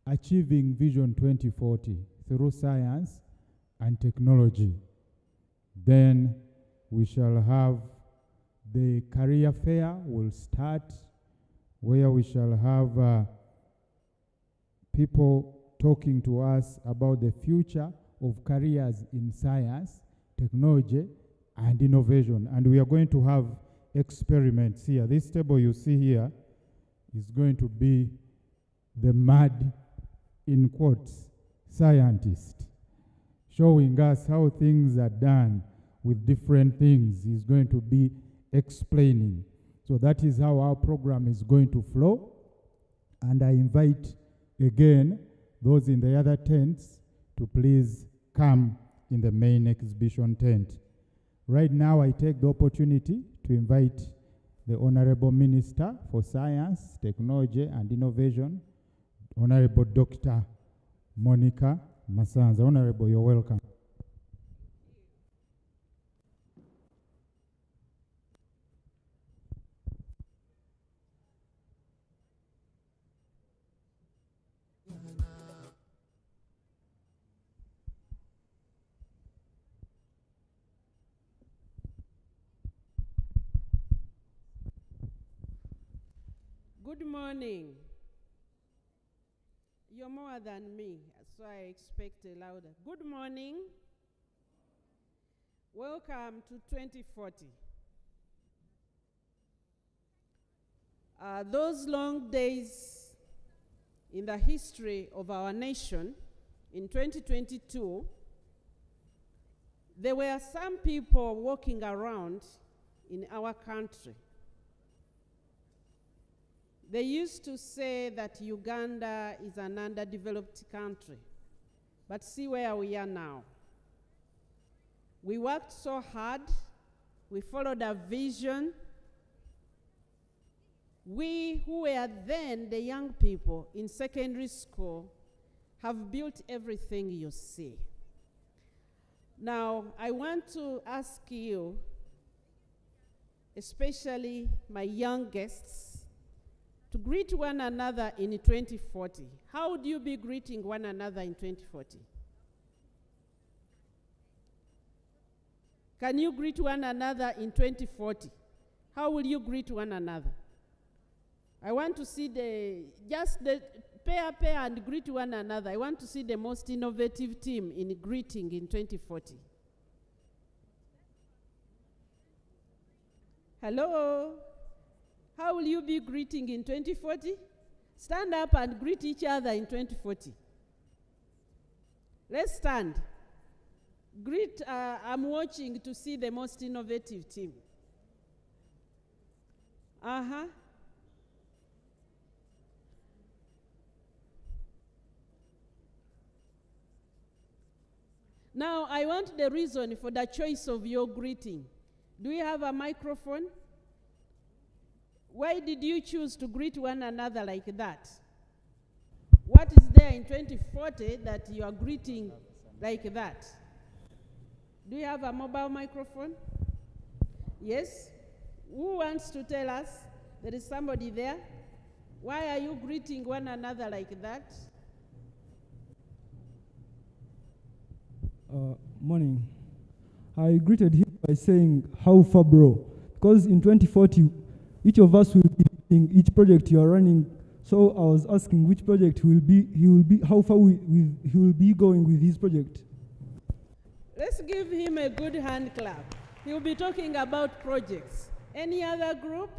achieving Vision 2040 through science and technology. Then we shall have the career fair will start, where we shall have people talking to us about the future of careers in science, technology, and innovation. And we are going to have experiments here. This table you see here is going to be the mad, in quotes, scientist, showing us how things are done with different things. He's going to be explaining. So that is how our program is going to flow. And I invite again those in the other tents to please come in the main exhibition tent. Right now I take the opportunity to invite the Honorable Minister for Science, Technology and Innovation, Honorable Dr. Monica Masanza. Honorable, you're welcome. Good morning. You're more than me, so I expect a louder. Good morning. Welcome to 2040. Those long days in the history of our nation, in 2022, there were some people walking around in our country. They used to say that Uganda is an underdeveloped country, but see where we are now. We worked so hard, we followed a vision. We who were then the young people in secondary school have built everything you see. Now, I want to ask you, especially my young guests, to greet one another in 2040. How would you be greeting one another in 2040? Can you greet one another in 2040? How will you greet one another? I want to see just the pair and greet one another. I want to see the most innovative team in greeting in 2040. Hello? How will you be greeting in 2040? Stand up and greet each other in 2040. Let's stand. Greet, I'm watching to see the most innovative team. Now, I want the reason for the choice of your greeting. Do you have a microphone? Why did you choose to greet one another like that? What is there in 2040 that you are greeting like that? Do you have a mobile microphone? Yes? Who wants to tell us? There is somebody there. Why are you greeting one another like that? Morning. I greeted him by saying, how far, bro? Because in 2040, each of us will be in each project you are running. So I was asking which project he will be, how far he will be going with his project. Let's give him a good hand clap. He will be talking about projects. Any other group?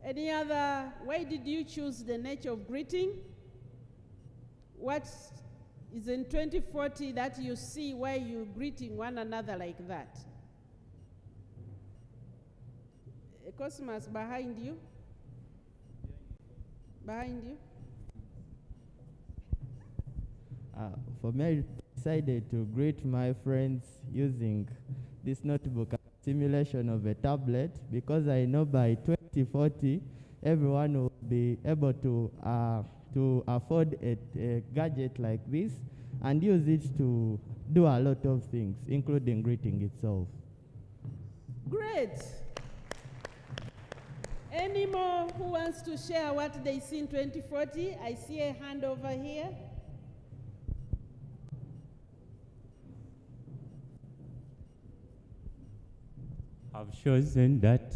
Any other? Why did you choose the nature of greeting? What is in 2040 that you see why you're greeting one another like that? Cosmas, behind you. Behind you. For me, I decided to greet my friends using this notebook simulation of a tablet, because I know by 2040 everyone will be able to afford a gadget like this and use it to do a lot of things, including greeting itself. Great. Any more who wants to share what they see in 2040? I see a hand over here. I've chosen that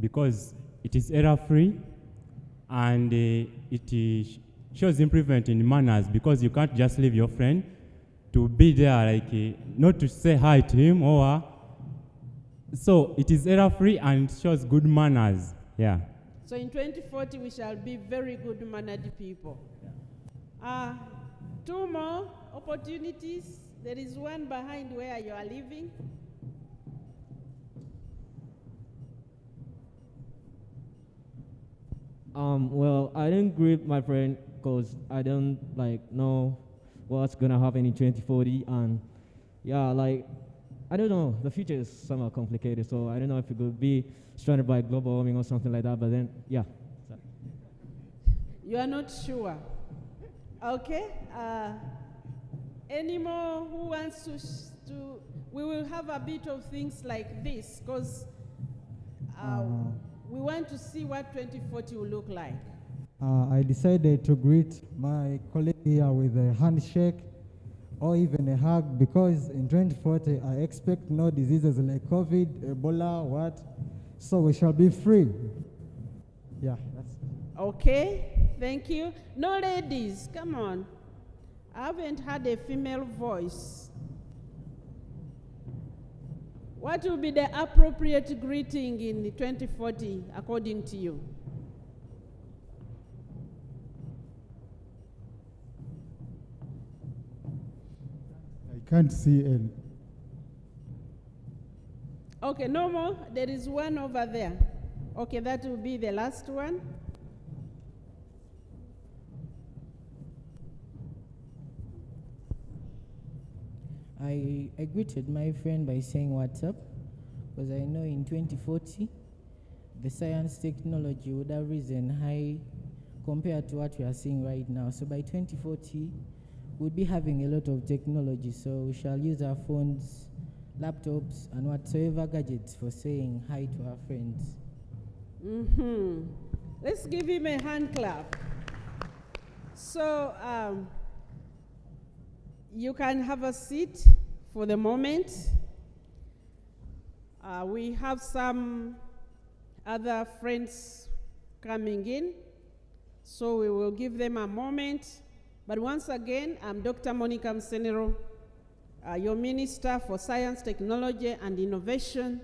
because it is error-free and shows improvement in manners, because you can't just leave your friend to be there, like not to say hi to him or so it is error-free and shows good manners. Yeah. So in 2040, we shall be very good-mannered people. Two more opportunities. There is one behind where you are living. Well, I didn't greet my friend because I don't know what's gonna happen in 2040, and yeah, I don't know. The future is somewhat complicated, so I don't know if it could be stranded by global warming or something like that. But then, yeah. You are not sure. Okay. Any more who wants to? We will have a bit of things like this because we want to see what 2040 will look like. I decided to greet my colleague here with a handshake or even a hug, because in 2040 I expect no diseases like COVID, Ebola, so we shall be free. Yeah, that's it. Okay, thank you. No ladies, come on. I haven't had a female voice. What will be the appropriate greeting in 2040 according to you? I can't see any. Okay, no more. There is one over there. Okay, that will be the last one. I greeted my friend by saying what's up, because I know in 2040 the science technology would have risen high compared to what we are seeing right now. So by 2040 we'll be having a lot of technology, so we shall use our phones, laptops, and whatsoever gadgets for saying hi to our friends. Let's give him a hand clap. So you can have a seat for the moment. We have some other friends coming in, so we will give them a moment. But once again, I'm Dr. Monica Msenero, your Minister for Science, Technology, and Innovation.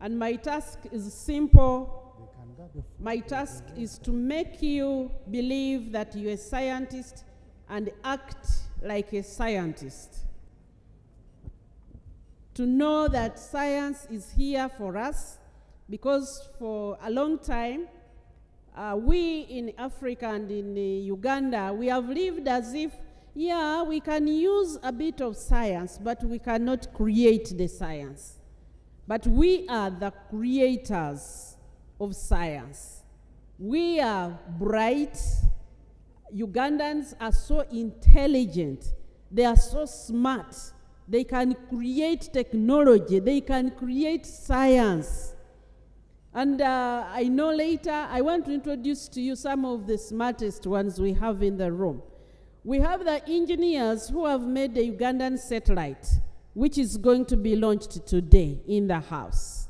And my task is simple. My task is to make you believe that you're a scientist and act like a scientist. To know that science is here for us, because for a long time, we in Africa and in Uganda, we have lived as if, yeah, we can use a bit of science, but we cannot create the science. But we are the creators of science. We are bright. Ugandans are so intelligent. They are so smart. They can create technology. They can create science. And I know later, I want to introduce to you some of the smartest ones we have in the room. We have the engineers who have made the Ugandan satellite, which is going to be launched today in the house.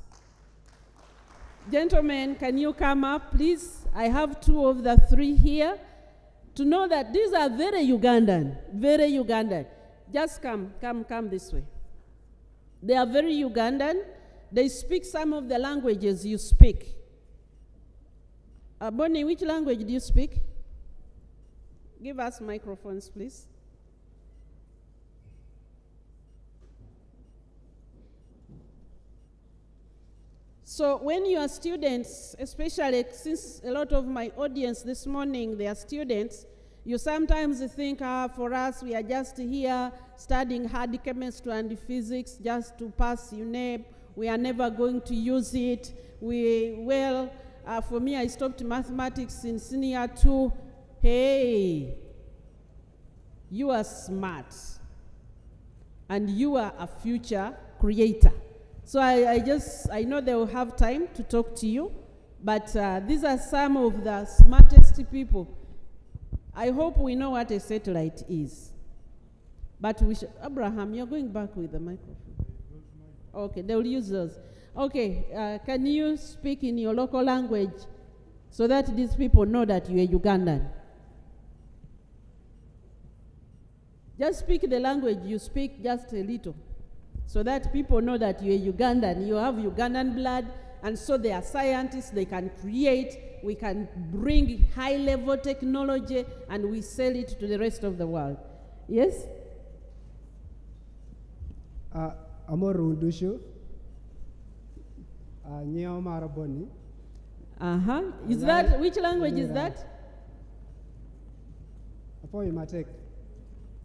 Gentlemen, can you come up, please? I have two of the three here. To know that these are very Ugandan, very Ugandan. Just come this way. They are very Ugandan. They speak some of the languages you speak. Bonnie, which language do you speak? Give us microphones, please. So when you are students, especially since a lot of my audience this morning, they are students, you sometimes think, for us, we are just here studying hard chemistry and physics just to pass UNEP. We are never going to use it. For me, I stopped mathematics in senior 2. Hey, you are smart. And you are a future creator. So I know they will have time to talk to you. But these are some of the smartest people. I hope we know what a satellite is. But we should, Abraham, you're going back with the microphone. Okay, they will use those. Okay, can you speak in your local language so that these people know that you are Ugandan? Just speak the language you speak, just a little, so that people know that you are Ugandan. You have Ugandan blood, and so they are scientists, they can create, we can bring high-level technology, and we sell it to the rest of the world. Yes? Amorundushu, Nyeo Maraboni. Is that, which language is that? Apoyo Matek.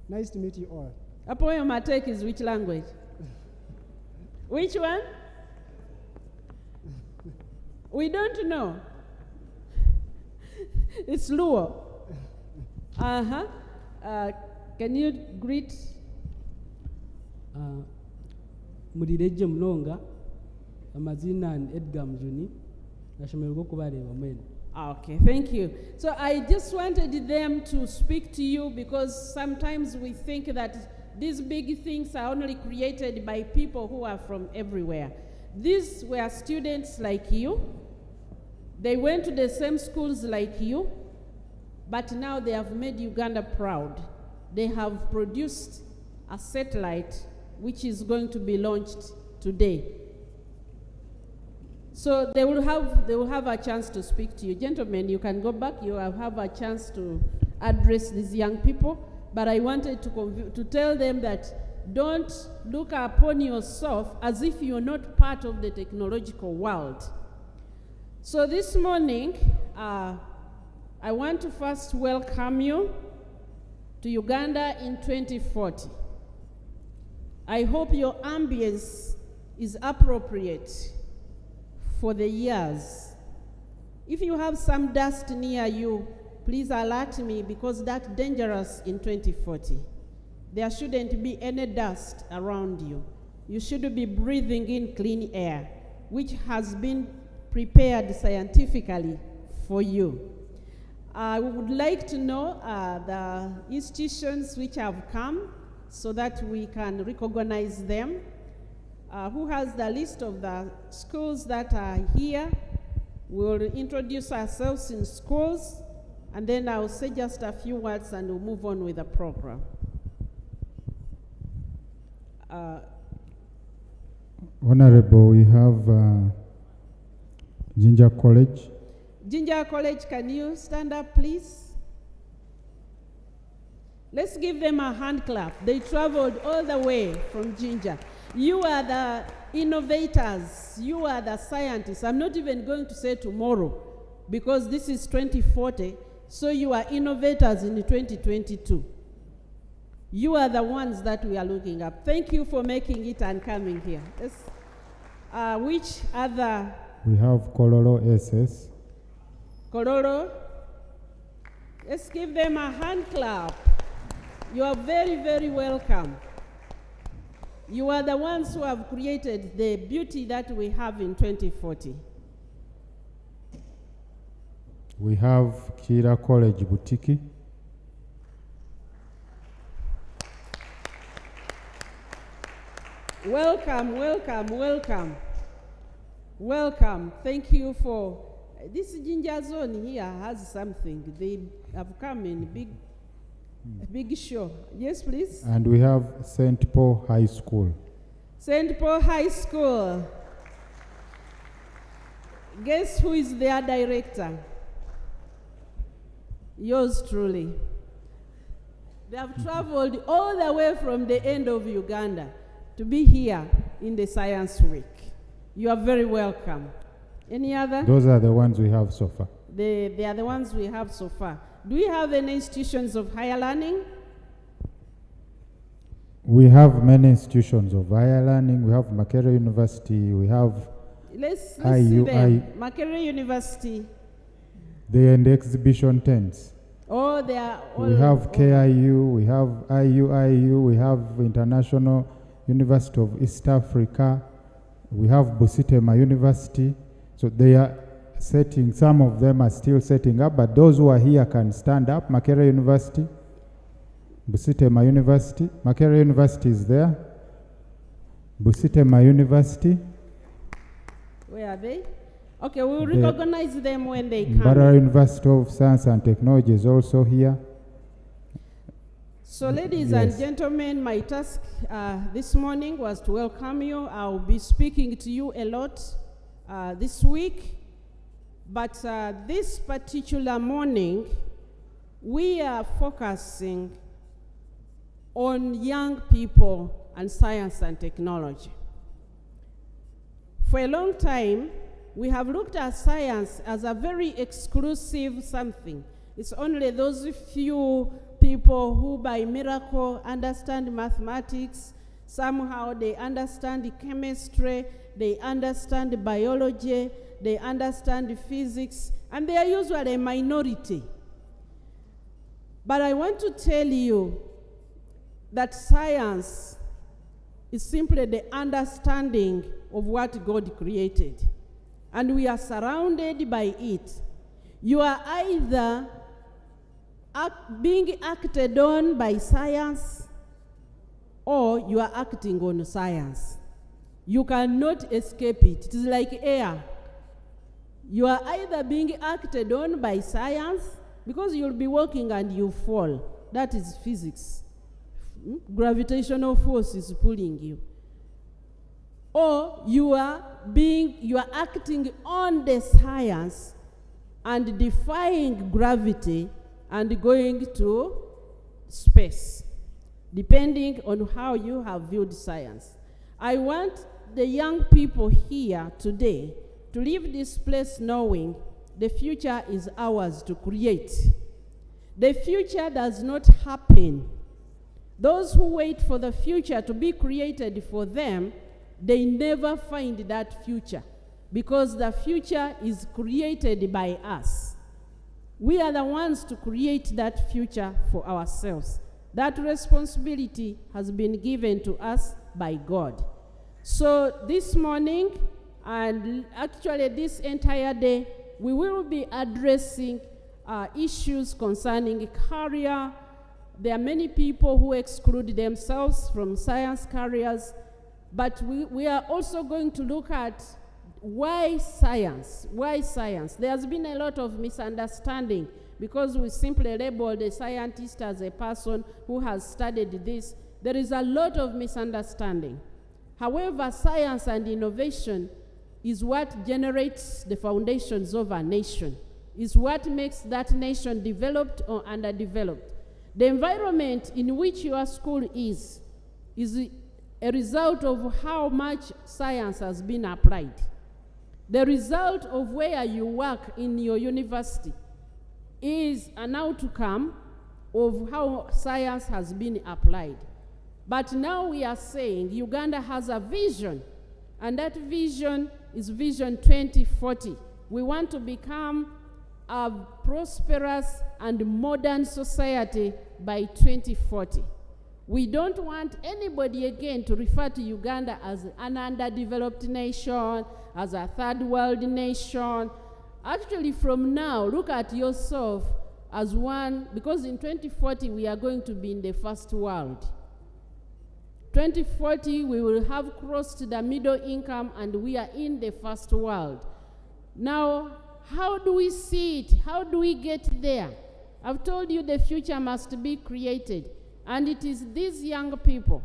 Nice to meet you all. Apoyo Matek is which language? Which one? We don't know. It's Luo. Can you greet? Mudireje Mlonga, amazina Edgar Mjuni, nashemerwa kubareba mwene. Okay, thank you. So I just wanted them to speak to you because sometimes we think that these big things are only created by people who are from everywhere. These were students like you. They went to the same schools like you, but now they have made Uganda proud. They have produced a satellite which is going to be launched today. So they will have a chance to speak to you. Gentlemen, you can go back. You will have a chance to address these young people. But I wanted to tell them that don't look upon yourself as if you're not part of the technological world. So this morning, I want to first welcome you to Uganda in 2040. I hope your ambience is appropriate for the years. If you have some dust near you, please alert me because that's dangerous in 2040. There shouldn't be any dust around you. You should be breathing in clean air, which has been prepared scientifically for you. I would like to know the institutions which have come so that we can recognize them. Who has the list of the schools that are here? We'll introduce ourselves in schools, and then I'll say just a few words and we'll move on with the program. Honorable, we have Jinja College. Jinja College, can you stand up, please? Let's give them a hand clap. They traveled all the way from Jinja. You are the innovators. You are the scientists. I'm not even going to say tomorrow because this is 2040. So you are innovators in 2022. You are the ones that we are looking up. Thank you for making it and coming here. Yes. Which other? We have Kololo SS. Kololo. Let's give them a hand clap. You are very, very welcome. You are the ones who have created the beauty that we have in 2040. We have Kira College Butiki. Welcome, welcome, welcome. Welcome. Thank you for this Jinja zone here has something. They have come in big show. Yes, please. And we have St. Paul High School. St. Paul High School. Guess who is their director? Yours truly. They have traveled all the way from the end of Uganda to be here in the Science Week. You are very welcome. Any other? Those are the ones we have so far. They are the ones we have so far. Do we have any institutions of higher learning? We have many institutions of higher learning. We have Makerere University. We have Let's see them. Makerere University. They are in the exhibition tents. Oh, they are all. We have KIU, we have IUIU, we have International University of East Africa, we have Busitema University. So they are setting, some of them are still setting up, but those who are here can stand up. Makerere University, Busitema University. Makerere University is there. Busitema University. Where are they? Okay, we will The recognize them when they come. Mbarara University of Science and Technology is also here. So, ladies Yes. and gentlemen, my task this morning was to welcome you. I'll be speaking to you a lot this week, but this particular morning, we are focusing on young people and science and technology. For a long time, we have looked at science as a very exclusive something. It's only those few people who by miracle understand mathematics, somehow they understand chemistry, they understand biology, they understand physics, and they are usually a minority. But I want to tell you that science is simply the understanding of what God created. And we are surrounded by it. You are either being acted on by science, or you are acting on science. You cannot escape it. It is like air. You are either being acted on by science, because you'll be walking and you fall. That is physics. Gravitational force is pulling you. Or you are acting on the science and defying gravity and going to space, depending on how you have viewed science. I want the young people here today to leave this place knowing the future is ours to create. The future does not happen. Those who wait for the future to be created for them, they never find that future, because the future is created by us. We are the ones to create that future for ourselves. That responsibility has been given to us by God. So this morning, and actually this entire day, we will be addressing issues concerning career. There are many people who exclude themselves from science careers, but we are also going to look at why science? Why science? There has been a lot of misunderstanding because we simply labeled a scientist as a person who has studied this. There is a lot of misunderstanding. However, science and innovation is what generates the foundations of a nation, is what makes that nation developed or underdeveloped. The environment in which your school is a result of how much science has been applied. The result of where you work in your university is an outcome of how science has been applied. But now we are saying Uganda has a vision, and that vision is Vision 2040. We want to become a prosperous and modern society by 2040. We don't want anybody again to refer to Uganda as an underdeveloped nation, as a third world nation. Actually, from now, look at yourself as one, because in 2040 we are going to be in the first world. 2040 we will have crossed the middle income and we are in the first world. Now, how do we see it? How do we get there? I've told you the future must be created. And it is these young people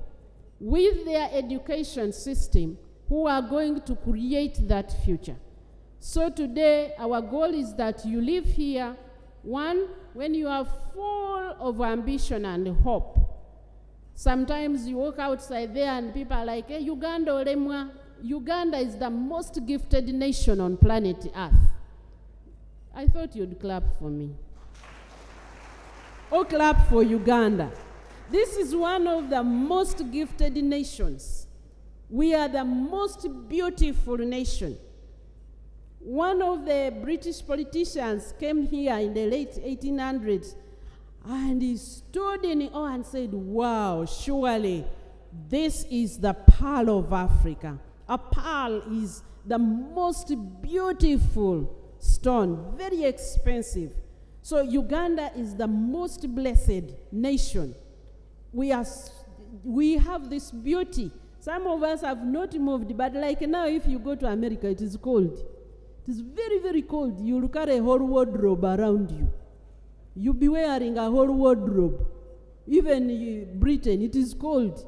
with their education system who are going to create that future. So today, our goal is that you live here, one, when you are full of ambition and hope. Sometimes you walk outside there and people are like, hey, Uganda olemwa. Uganda is the most gifted nation on planet Earth. I thought you'd clap for me. Or clap for Uganda. This is one of the most gifted nations. We are the most beautiful nation. One of the British politicians came here in the late 1800s and he stood in awe and said, wow, surely this is the pearl of Africa. A pearl is the most beautiful stone, very expensive. So Uganda is the most blessed nation. We have this beauty. Some of us have not moved, but like now, if you go to America, it is cold. It is very, very cold. You'll carry a whole wardrobe around you. You'll be wearing a whole wardrobe. Even Britain, it is cold.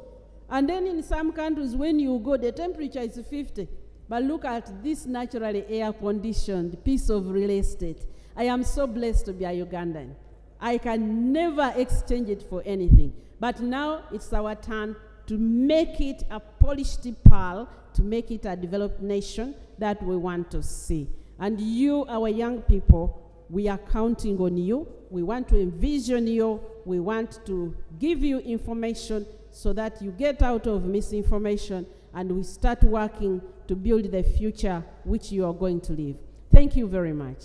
And then in some countries, when you go, the temperature is 50. But look at this naturally air-conditioned piece of real estate. I am so blessed to be a Ugandan. I can never exchange it for anything. But now it's our turn to make it a polished pearl, to make it a developed nation that we want to see. And you, our young people, we are counting on you. We want to envision you. We want to give you information so that you get out of misinformation and we start working to build the future which you are going to live. Thank you very much.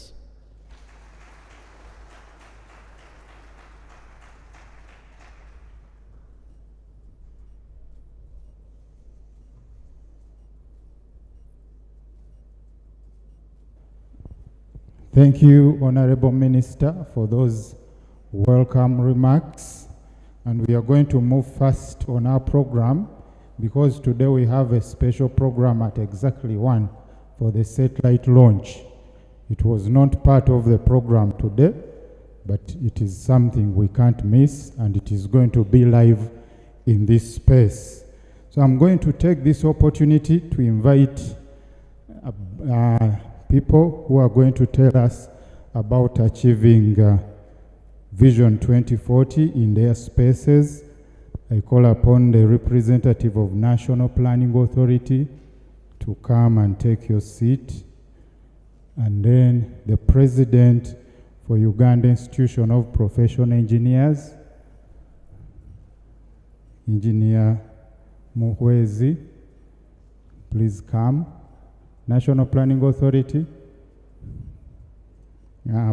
Thank you, Honorable Minister, for those welcome remarks. And we are going to move fast on our program because today we have a special program at exactly 1 for the satellite launch. It was not part of the program today, but it is something we can't miss, and it is going to be live in this space. So I'm going to take this opportunity to invite people who are going to tell us about achieving Vision 2040 in their spaces. I call upon the representative of National Planning Authority to come and take your seat. And then the president for Uganda Institution of Professional Engineers, Engineer Muhwezi, please come. National Planning Authority,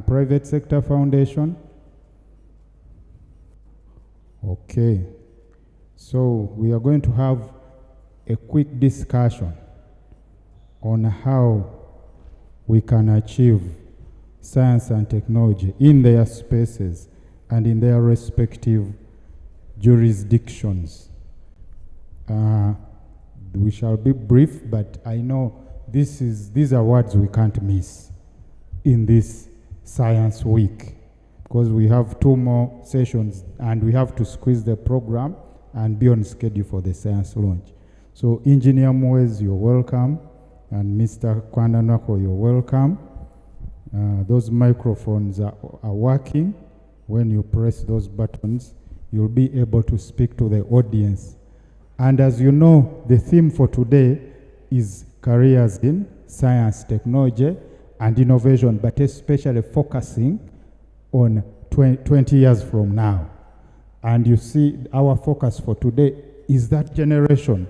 Private Sector Foundation. Okay, so we are going to have a quick discussion on how we can achieve science and technology in their spaces and in their respective jurisdictions. We shall be brief, but I know these are words we can't miss in this Science Week, because we have 2 more sessions and we have to squeeze the program and be on schedule for the science launch. So Engineer Muhwezi, you're welcome, and Mr. Kwandanako, you're welcome. Those microphones are working. When you press those buttons, you'll be able to speak to the audience. And as you know, the theme for today is careers in science, technology, and innovation, but especially focusing on 20 years from now. And you see, our focus for today is that generation,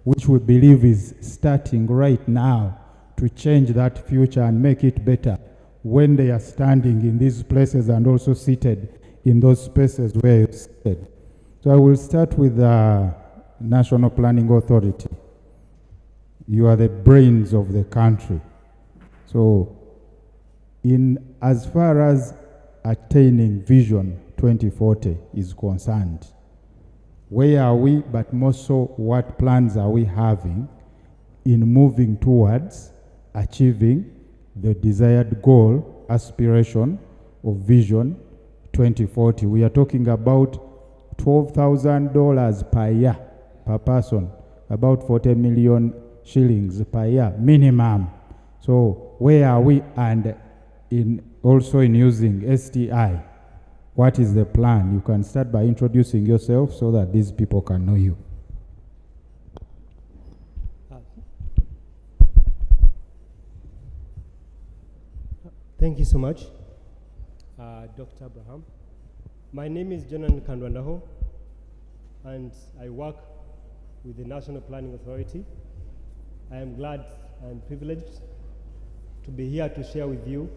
which we believe is starting right now to change that future and make it better when they are standing in these places and also seated in those spaces where you're seated. So I will start with the National Planning Authority. You are the brains of the country. So in as far as attaining Vision 2040 is concerned, where are we, but more so what plans are we having in moving towards achieving the desired goal, aspiration of Vision 2040? We are talking about $12,000 per year per person, about 40 million shillings per year minimum. So where are we? And also in using STI, what is the plan? You can start by introducing yourself so that these people can know you. Thank you so much, Dr. Abraham. My name is Jonan Kandwandaho, and I work with the National Planning Authority. I am glad and privileged to be here to share with you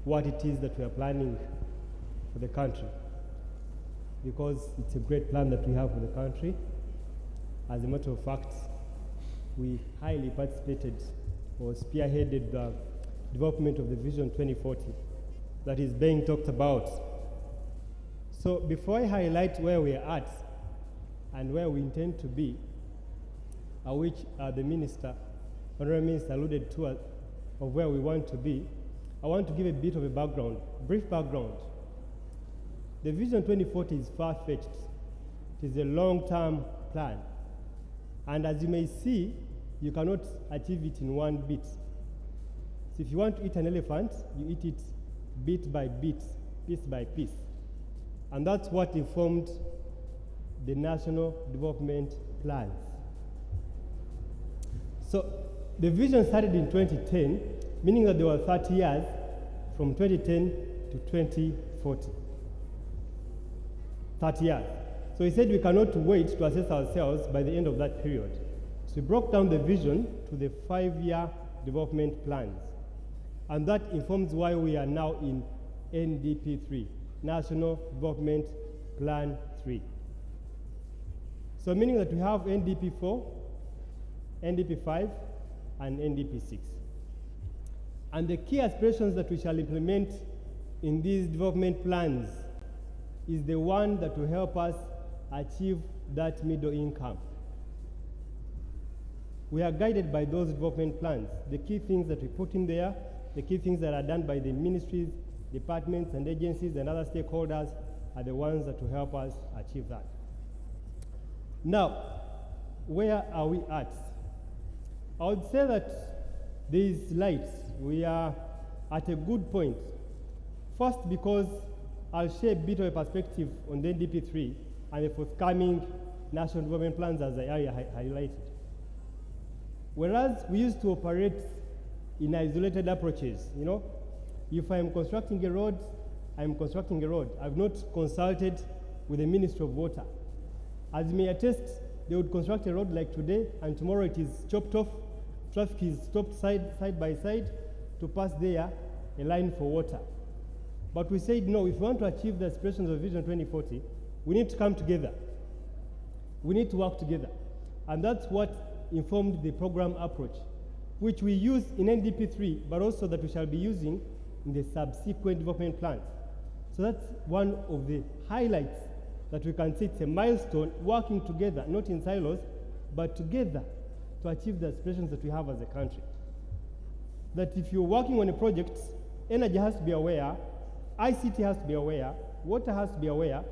what it is that we are planning for the country, because it's a great plan that we have for the country. As a matter of fact, we highly participated or spearheaded development of the Vision 2040 that is being talked about. So before I highlight where we are at and where we intend to be, which the Minister, Honorable Minister alluded to of where we want to be, I want to give a bit of a background, brief background. The Vision 2040 is far-fetched. It is a long-term plan. And as you may see, you cannot achieve it in one bit. So if you want to eat an elephant, you eat it bit by bit, piece by piece. And that's what informed the National Development Plans. So the vision started in 2010, meaning that there were 30 years from 2010 to 2040. 30 years. So he said we cannot wait to assess ourselves by the end of that period. So he broke down the vision to the 5-year development plans. And that informs why we are now in NDP 3, National Development Plan 3. So meaning that we have NDP 4, NDP 5, and NDP 6. And the key aspirations that we shall implement in these development plans is the one that will help us achieve that middle income. We are guided by those development plans. The key things that we put in there, the key things that are done by the ministries, departments, and agencies and other stakeholders are the ones that will help us achieve that. Now, where are we at? I would say that there is light. We are at a good point. First, because I'll share a bit of a perspective on the NDP3 and the forthcoming national development plans as I highlighted. Whereas we used to operate in isolated approaches, you know, if I'm constructing a road, I'm constructing a road. I've not consulted with the Ministry of Water. As you may attest, they would construct a road like today, and tomorrow it is chopped off, traffic is stopped side by side to pass there a line for water. But we said, no, if we want to achieve the aspirations of Vision 2040, we need to come together. We need to work together. And that's what informed the program approach, which we use in NDP 3, but also that we shall be using in the subsequent development plans. So that's one of the highlights that we can see. It's a milestone, working together, not in silos, but together to achieve the aspirations that we have as a country. That if you're working on a project, energy has to be aware, ICT has to be aware, water has to be aware,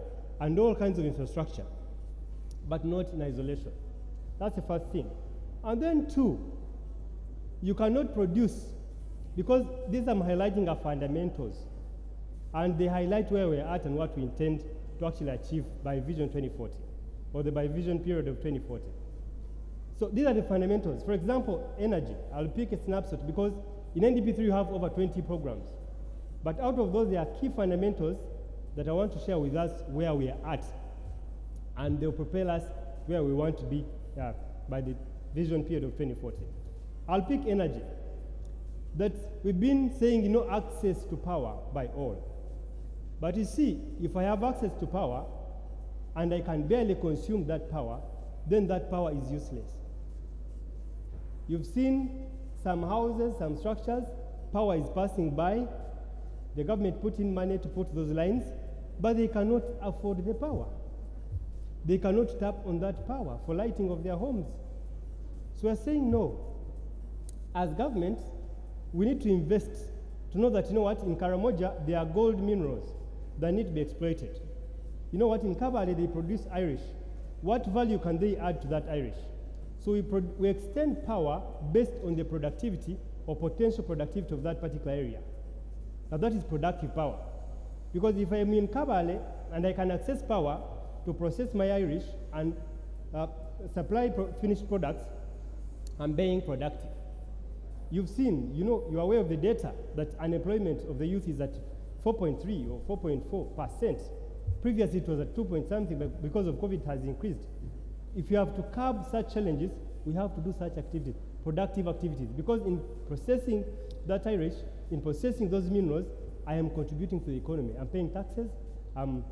and all kinds of infrastructure, but not in isolation. That's the first thing. And then two, you cannot produce, because these I'm highlighting are fundamentals, and they highlight where we're at and what we intend to actually achieve by Vision 2040, or the by Vision period of 2040. So these are the fundamentals. For example, energy. I'll pick a snapshot because in NDP 3 you have over 20 programs. But out of those, there are key fundamentals that I want to share with us where we are at. And they'll propel us where we want to be by the vision period of 2040. I'll pick energy. That we've been saying, you know, access to power by all. But you see, if I have access to power and I can barely consume that power, then that power is useless. You've seen some houses, some structures, power is passing by, the government put in money to put those lines, but they cannot afford the power. They cannot tap on that power for lighting of their homes. So we're saying no. As government, we need to invest to know that, you know what, in Karamoja, there are gold minerals that need to be exploited. You know what, in Kabale, they produce Irish. What value can they add to that Irish? So we extend power based on the productivity or potential productivity of that particular area. Now that is productive power. Because if I'm in Kabale and I can access power to process my Irish and supply finished products, I'm being productive. You've seen, you know, you're aware of the data that unemployment of the youth is at 4.3 or 4.4%. Previously it was at 2 point something, but because of COVID it has increased. If you have to curb such challenges, we have to do such activities, productive activities. Because in processing that Irish, in processing those minerals, I am contributing to the economy. I'm paying taxes, I'm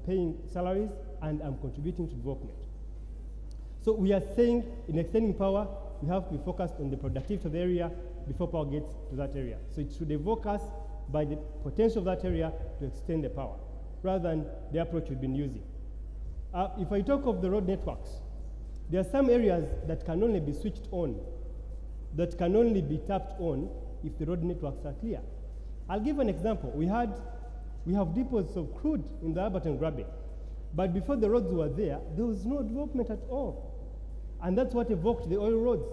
paying salaries, and I'm contributing to development. So we are saying in extending power, we have to be focused on the productivity of the area before power gets to that area. So it should evoke us by the potential of that area to extend the power, rather than the approach we've been using. If I talk of the road networks, there are some areas that can only be switched on, that can only be tapped on if the road networks are clear. I'll give an example. We have depots of crude in the Alberton Graben, but before the roads were there was no development at all. And that's what evoked the oil roads.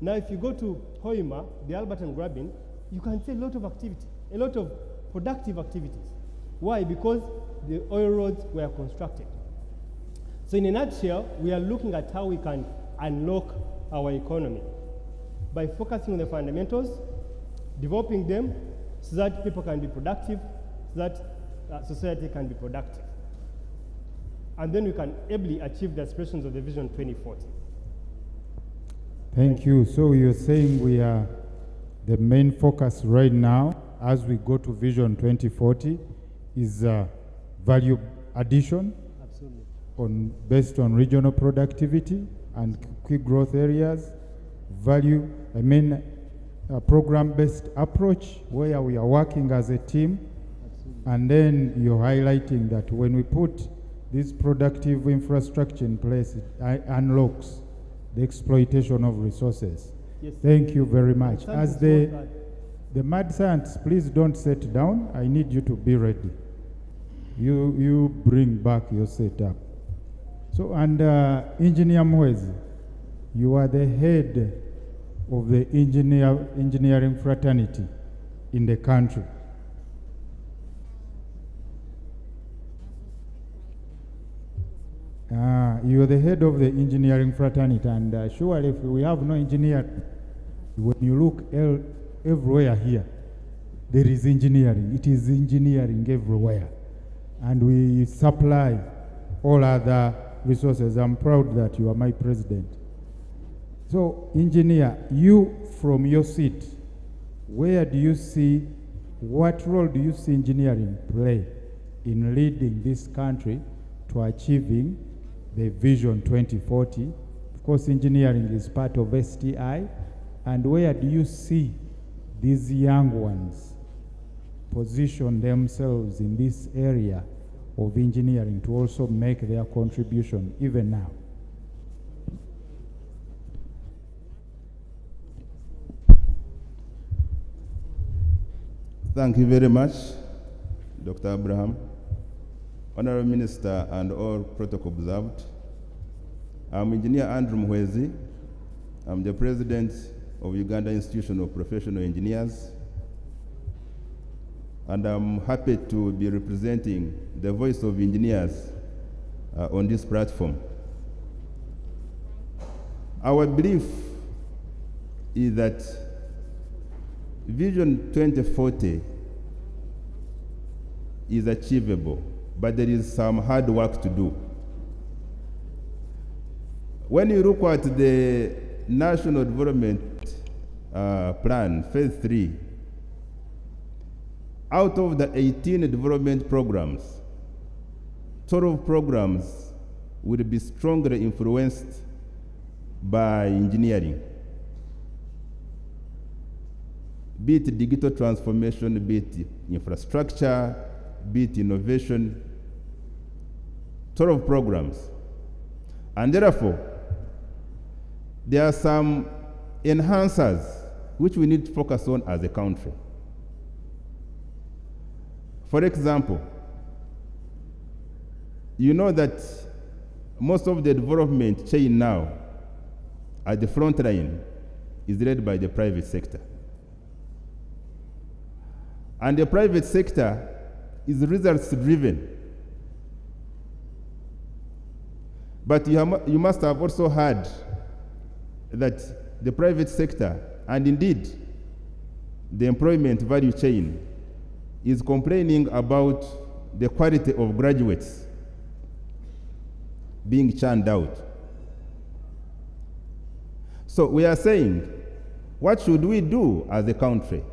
Now, if you go to Hoima, the Alberton Graben, you can see a lot of activity, a lot of productive activities. Why? Because the oil roads were constructed. So in a nutshell, we are looking at how we can unlock our economy by focusing on the fundamentals, developing them so that people can be productive, so that society can be productive. And then we can ably achieve the aspirations of the Vision 2040. Thank you. So you're saying we are the main focus right now as we go to Vision 2040 is value addition. Absolutely. Based on regional productivity and quick growth areas, program-based approach where we are working as a team. Absolutely. And then you're highlighting that when we put this productive infrastructure in place, it unlocks the exploitation of resources. Yes. Thank you very much. As the mad scientists, please don't sit down. I need you to be ready. You bring back your setup. So, and Engineer Mwezi, you are the head of the engineering fraternity in the country. You are the head of the engineering fraternity, and surely if we have no engineer, when you look everywhere here, there is engineering. It is engineering everywhere. And we supply all other resources. I'm proud that you are my president. So, engineer, you from your seat, what role do you see engineering play in leading this country to achieving the Vision 2040? Of course, engineering is part of STI. And where do you see these young ones position themselves in this area of engineering to also make their contribution even now? Thank you very much, Dr. Abraham. Honorable Minister and all protocol observed. I'm Engineer Andrew Mwezi. I'm the President of Uganda Institution of Professional Engineers. And I'm happy to be representing the voice of engineers on this platform. Our belief is that Vision 2040 is achievable, but there is some hard work to do. When you look at the National Development Plan, Phase 3, out of the 18 development programs, 12 programs will be strongly influenced by engineering. Be it digital transformation, be it infrastructure, be it innovation, 12 programs. And therefore, there are some enhancers which we need to focus on as a country. For example, you know that most of the development chain now at the front line is led by the private sector. And the private sector is results driven. But you must have also heard that the private sector, and indeed the employment value chain, is complaining about the quality of graduates being churned out. So we are saying, what should we do as a country?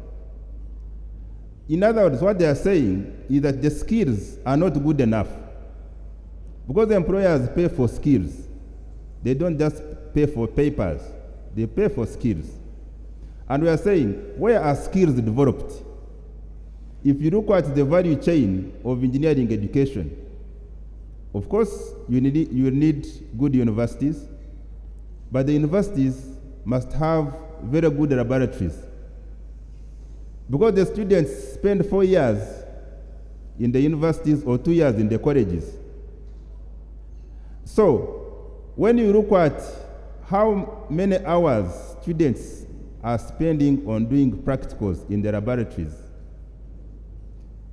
In other words, what they are saying is that the skills are not good enough. Because the employers pay for skills. They don't just pay for papers. They pay for skills. And we are saying, where are skills developed? If you look at the value chain of engineering education, of course, you need good universities, but the universities must have very good laboratories. Because the students spend 4 years in the universities or 2 years in the colleges. So, when you look at how many hours students are spending on doing practicals in the laboratories,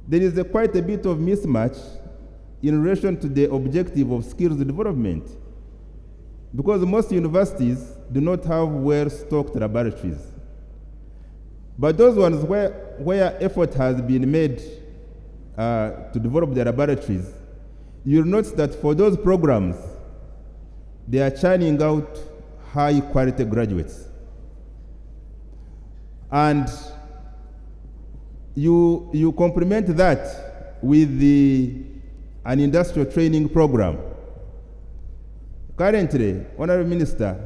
there is quite a bit of mismatch in relation to the objective of skills development, because most universities do not have well-stocked laboratories. But those ones where effort has been made to develop the laboratories, you'll notice that for those programs, they are churning out high-quality graduates. And you complement that with an industrial training program. Currently, Honorable Minister,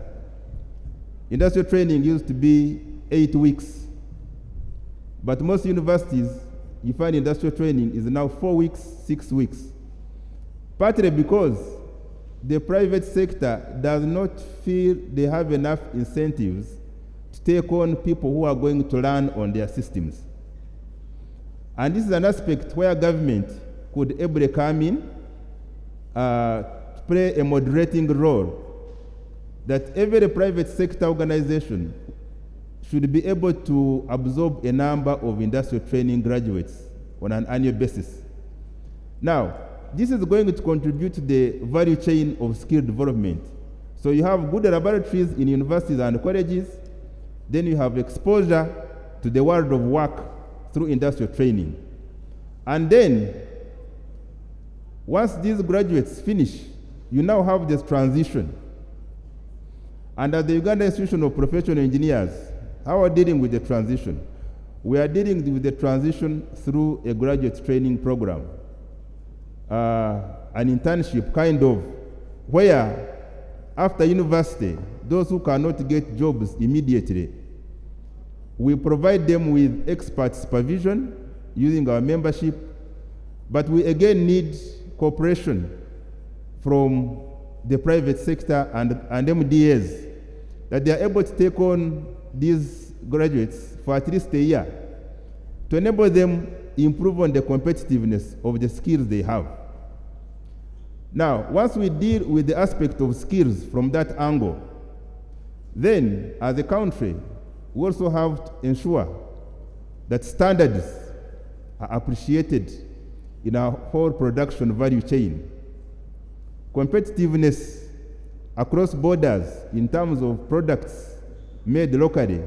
industrial training used to be 8 weeks. But most universities, you find industrial training is now 4 weeks, 6 weeks. Partly because the private sector does not feel they have enough incentives to take on people who are going to learn on their systems. And this is an aspect where government could ably come in, play a moderating role, that every private sector organization should be able to absorb a number of industrial training graduates on an annual basis. Now, this is going to contribute to the value chain of skill development. So you have good laboratories in universities and colleges, then you have exposure to the world of work through industrial training. And then, once these graduates finish, you now have this transition. And at the Uganda Institution of Professional Engineers, how are we dealing with the transition? We are dealing with the transition through a graduate training program, an internship kind of, where after university, those who cannot get jobs immediately, we provide them with expert supervision using our membership, but we again need cooperation from the private sector and MDAs, that they are able to take on these graduates for at least a year to enable them improve on the competitiveness of the skills they have. Now, once we deal with the aspect of skills from that angle, then as a country, we also have to ensure that standards are appreciated in our whole production value chain. Competitiveness across borders in terms of products made locally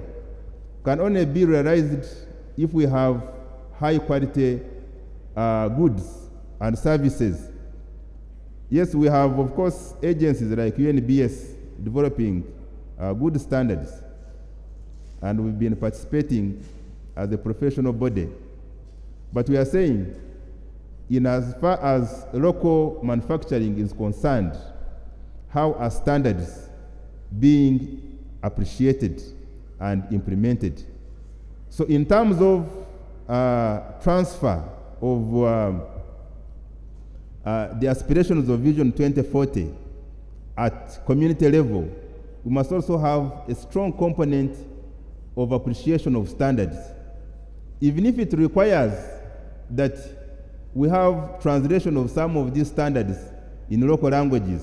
can only be realized if we have high quality goods and services. Yes, we have, of course, agencies like UNBS developing good standards, and we've been participating as a professional body. But we are saying, in as far as local manufacturing is concerned, how are standards being appreciated and implemented? So in terms of transfer of the aspirations of Vision 2040 at community level, we must also have a strong component of appreciation of standards, even if it requires that we have translation of some of these standards in local languages.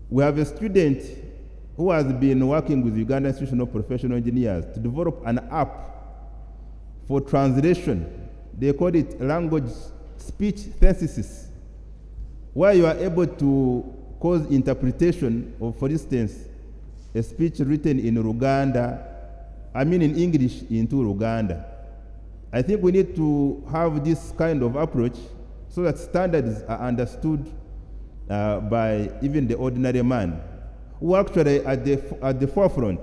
We have a student who has been working with Uganda Institution of Professional Engineers to develop an app for translation. They call it language speech synthesis, where you are able to cause interpretation of, for instance, a speech written in in English into Luganda. I think we need to have this kind of approach so that standards are understood by even the ordinary man, who actually at the forefront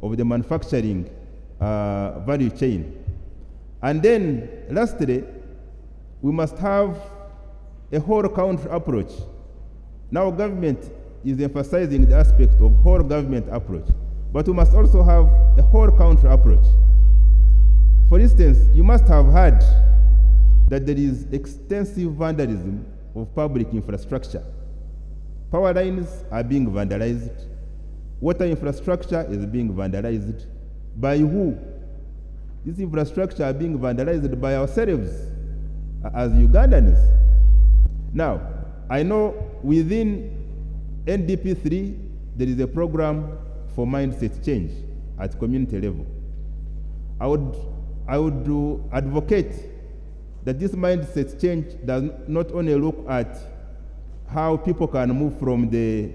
of the manufacturing value chain. And then, lastly, we must have a whole country approach. Now government is emphasizing the aspect of whole government approach. but we must also have a whole country approach. For instance, you must have heard that there is extensive vandalism of public infrastructure. Power lines are being vandalized. Water infrastructure is being vandalized. By who? This infrastructure are being vandalized by ourselves as Ugandans. Now, I know within NDP3, there is a program for mindset change at community level. I would advocate that this mindset change does not only look at how people can move from the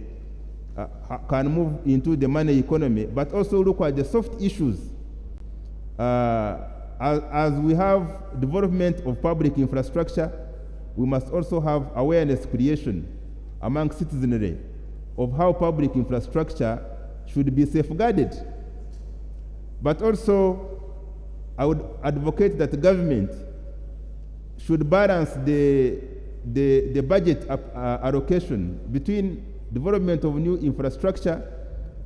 can move into the money economy, but also look at the soft issues. As we have development of public infrastructure, we must also have awareness creation among citizenry of how public infrastructure should be safeguarded. But also, I would advocate that the government should balance the budget allocation between development of new infrastructure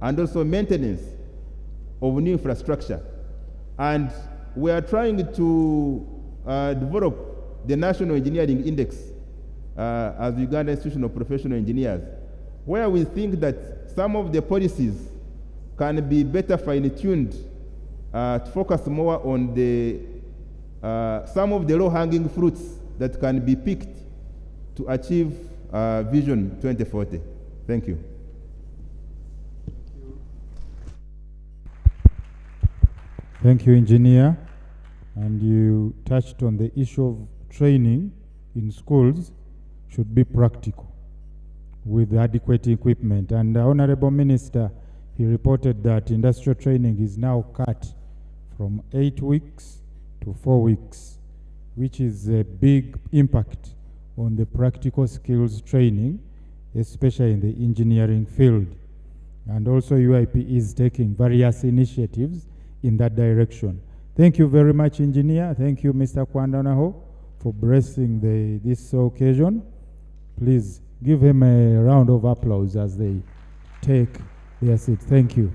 and also maintenance of new infrastructure. And we are trying to develop the National Engineering Index as Uganda Institution of Professional Engineers, where we think that some of the policies can be better fine-tuned to focus more on the some of the low-hanging fruits that can be picked to achieve Vision 2040. Thank you. Thank you, Engineer. And you touched on the issue of training in schools should be practical with adequate equipment. And the Honorable Minister, he reported that industrial training is now cut from 8 weeks to 4 weeks, which is a big impact on the practical skills training, especially in the engineering field. And also UIP is taking various initiatives in that direction. Thank you very much, Engineer. Thank you, Mr. Kwandanaho, for blessing this occasion. Please give him a round of applause as they take their seat. Thank you.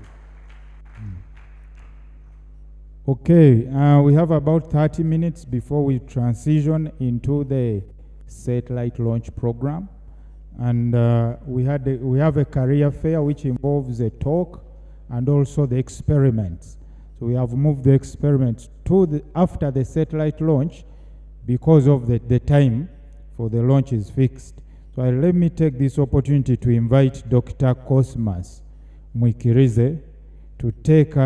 Okay, we have about 30 minutes before we transition into the satellite launch program. And we have a career fair which involves a talk and also the experiments. So we have moved the experiments to after the satellite launch because of the time for the launch is fixed. So let me take this opportunity to invite Dr. Cosmas Mwikirize to take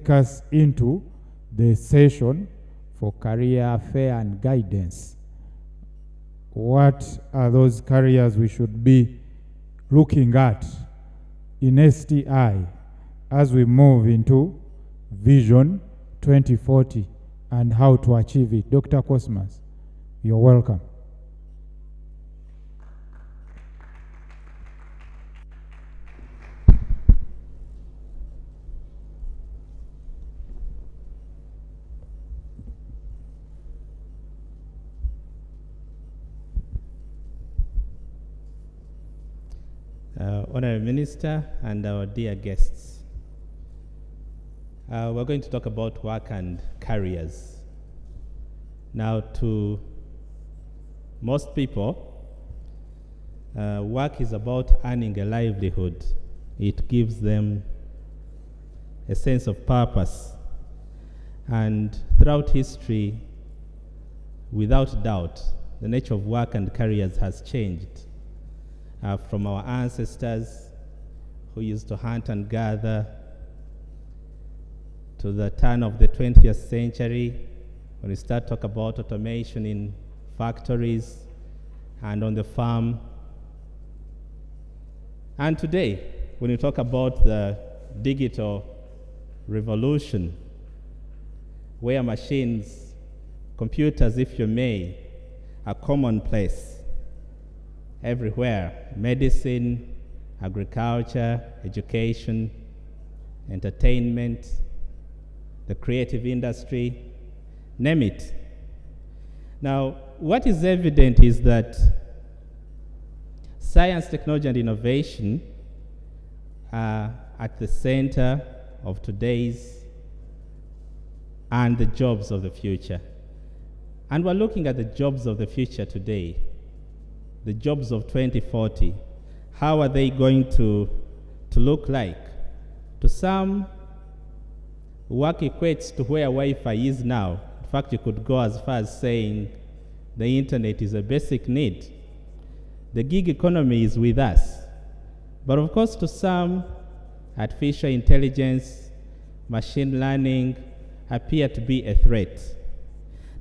us into the session for career fair and guidance. What are those careers we should be looking at in STI as we move into Vision 2040 and how to achieve it? Dr. Cosmas, you're welcome. Honorable Minister and our dear guests, we're going to talk about work and careers. Now, to most people, work is about earning a livelihood. It gives them a sense of purpose. And throughout history, without doubt, the nature of work and careers has changed. From our ancestors who used to hunt and gather to the turn of the 20th century, when we start talking about automation in factories and on the farm. And today, when we talk about the digital revolution, where machines, computers, if you may, are commonplace everywhere: medicine, agriculture, education, entertainment, the creative industry, name it. Now, what is evident is that science, technology, and innovation are at the center of today's and the jobs of the future. And we're looking at the jobs of the future today, the jobs of 2040. How are they going to look like? To some, work equates to where Wi-Fi is now. In fact, you could go as far as saying the internet is a basic need. The gig economy is with us. But of course, to some, artificial intelligence, machine learning appear to be a threat.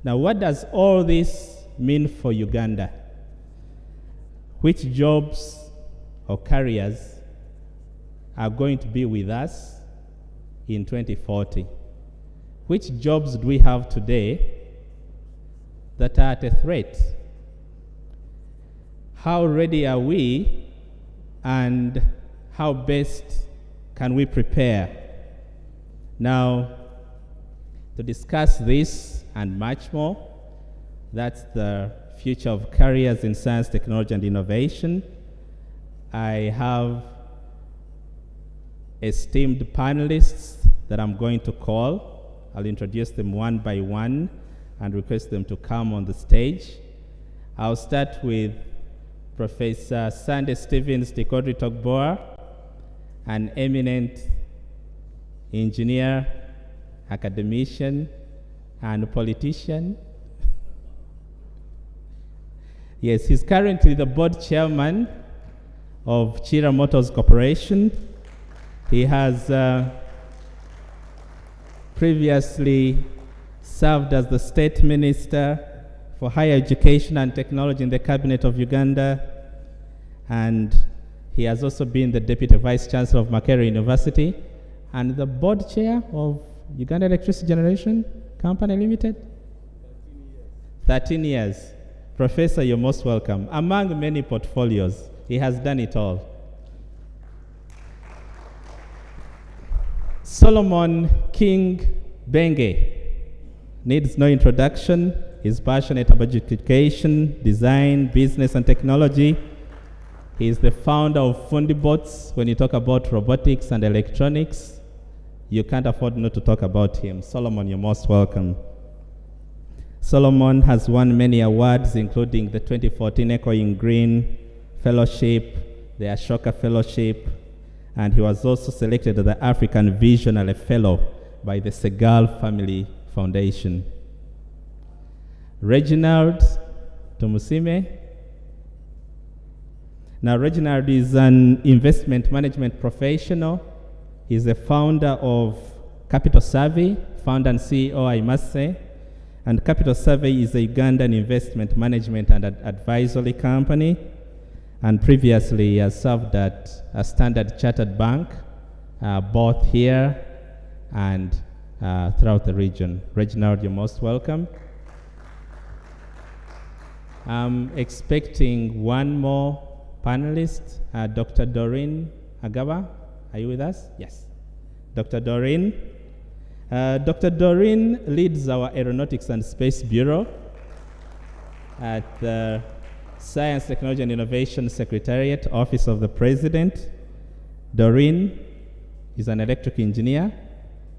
Now, what does all this mean for Uganda? Which jobs or careers are going to be with us in 2040? Which jobs do we have today that are at a threat? How ready are we, and how best can we prepare? Now, to discuss this and much more, that's the future of careers in science, technology, and innovation. I have esteemed panelists that I'm going to call. I'll introduce them one by one and request them to come on the stage. I'll start with Professor Sunday Stevens Tikodri Togboa, an eminent engineer, academician, and politician. Yes, he's currently the board chairman of Chira Motors Corporation. He has previously served as the State Minister for Higher Education and Technology in the Cabinet of Uganda, and he has also been the Deputy Vice Chancellor of Makerere University and the board chair of Uganda Electricity Generation Company Limited. 13 years. Professor, you're most welcome. Among many portfolios, he has done it all. Solomon King Benge needs no introduction. He's passionate about education, design, business, and technology. He is the founder of Fundibots. When you talk about robotics and electronics, you can't afford not to talk about him. Solomon, you're most welcome. Solomon has won many awards, including the 2014 Echoing Green Fellowship, the Ashoka Fellowship, and he was also selected as the African Visionary Fellow by the Segal Family Foundation. Reginald Tumusime. Now, Reginald is an investment management professional. He's the founder of Capital Survey, founder and CEO, I must say. And Capital Survey is a Ugandan investment management and advisory company. And previously, he has served at a Standard Chartered Bank, both here and throughout the region. Reginald, you're most welcome. I'm expecting one more panelist, Dr. Doreen Agaba. Are you with us? Yes. Dr. Doreen. Dr. Doreen leads our Aeronautics and Space Bureau at the Science, Technology, and Innovation Secretariat, Office of the President. Doreen is an electric engineer,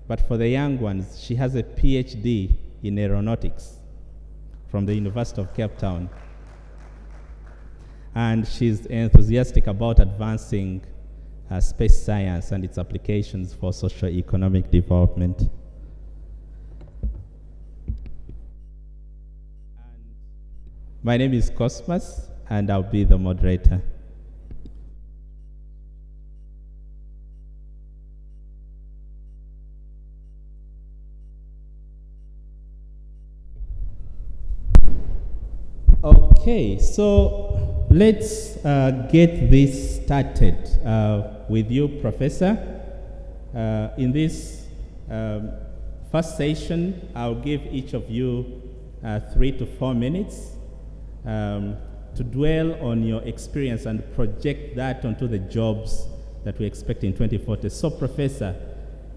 but for the young ones, she has a PhD in aeronautics from the University of Cape Town. And she's enthusiastic about advancing space science and its applications for socio-economic development. My name is Cosmas, and I'll be the moderator. Okay, so let's get this started with you, Professor. In this first session, I'll give each of you 3 to 4 minutes to dwell on your experience and project that onto the jobs that we expect in 2040. So, Professor,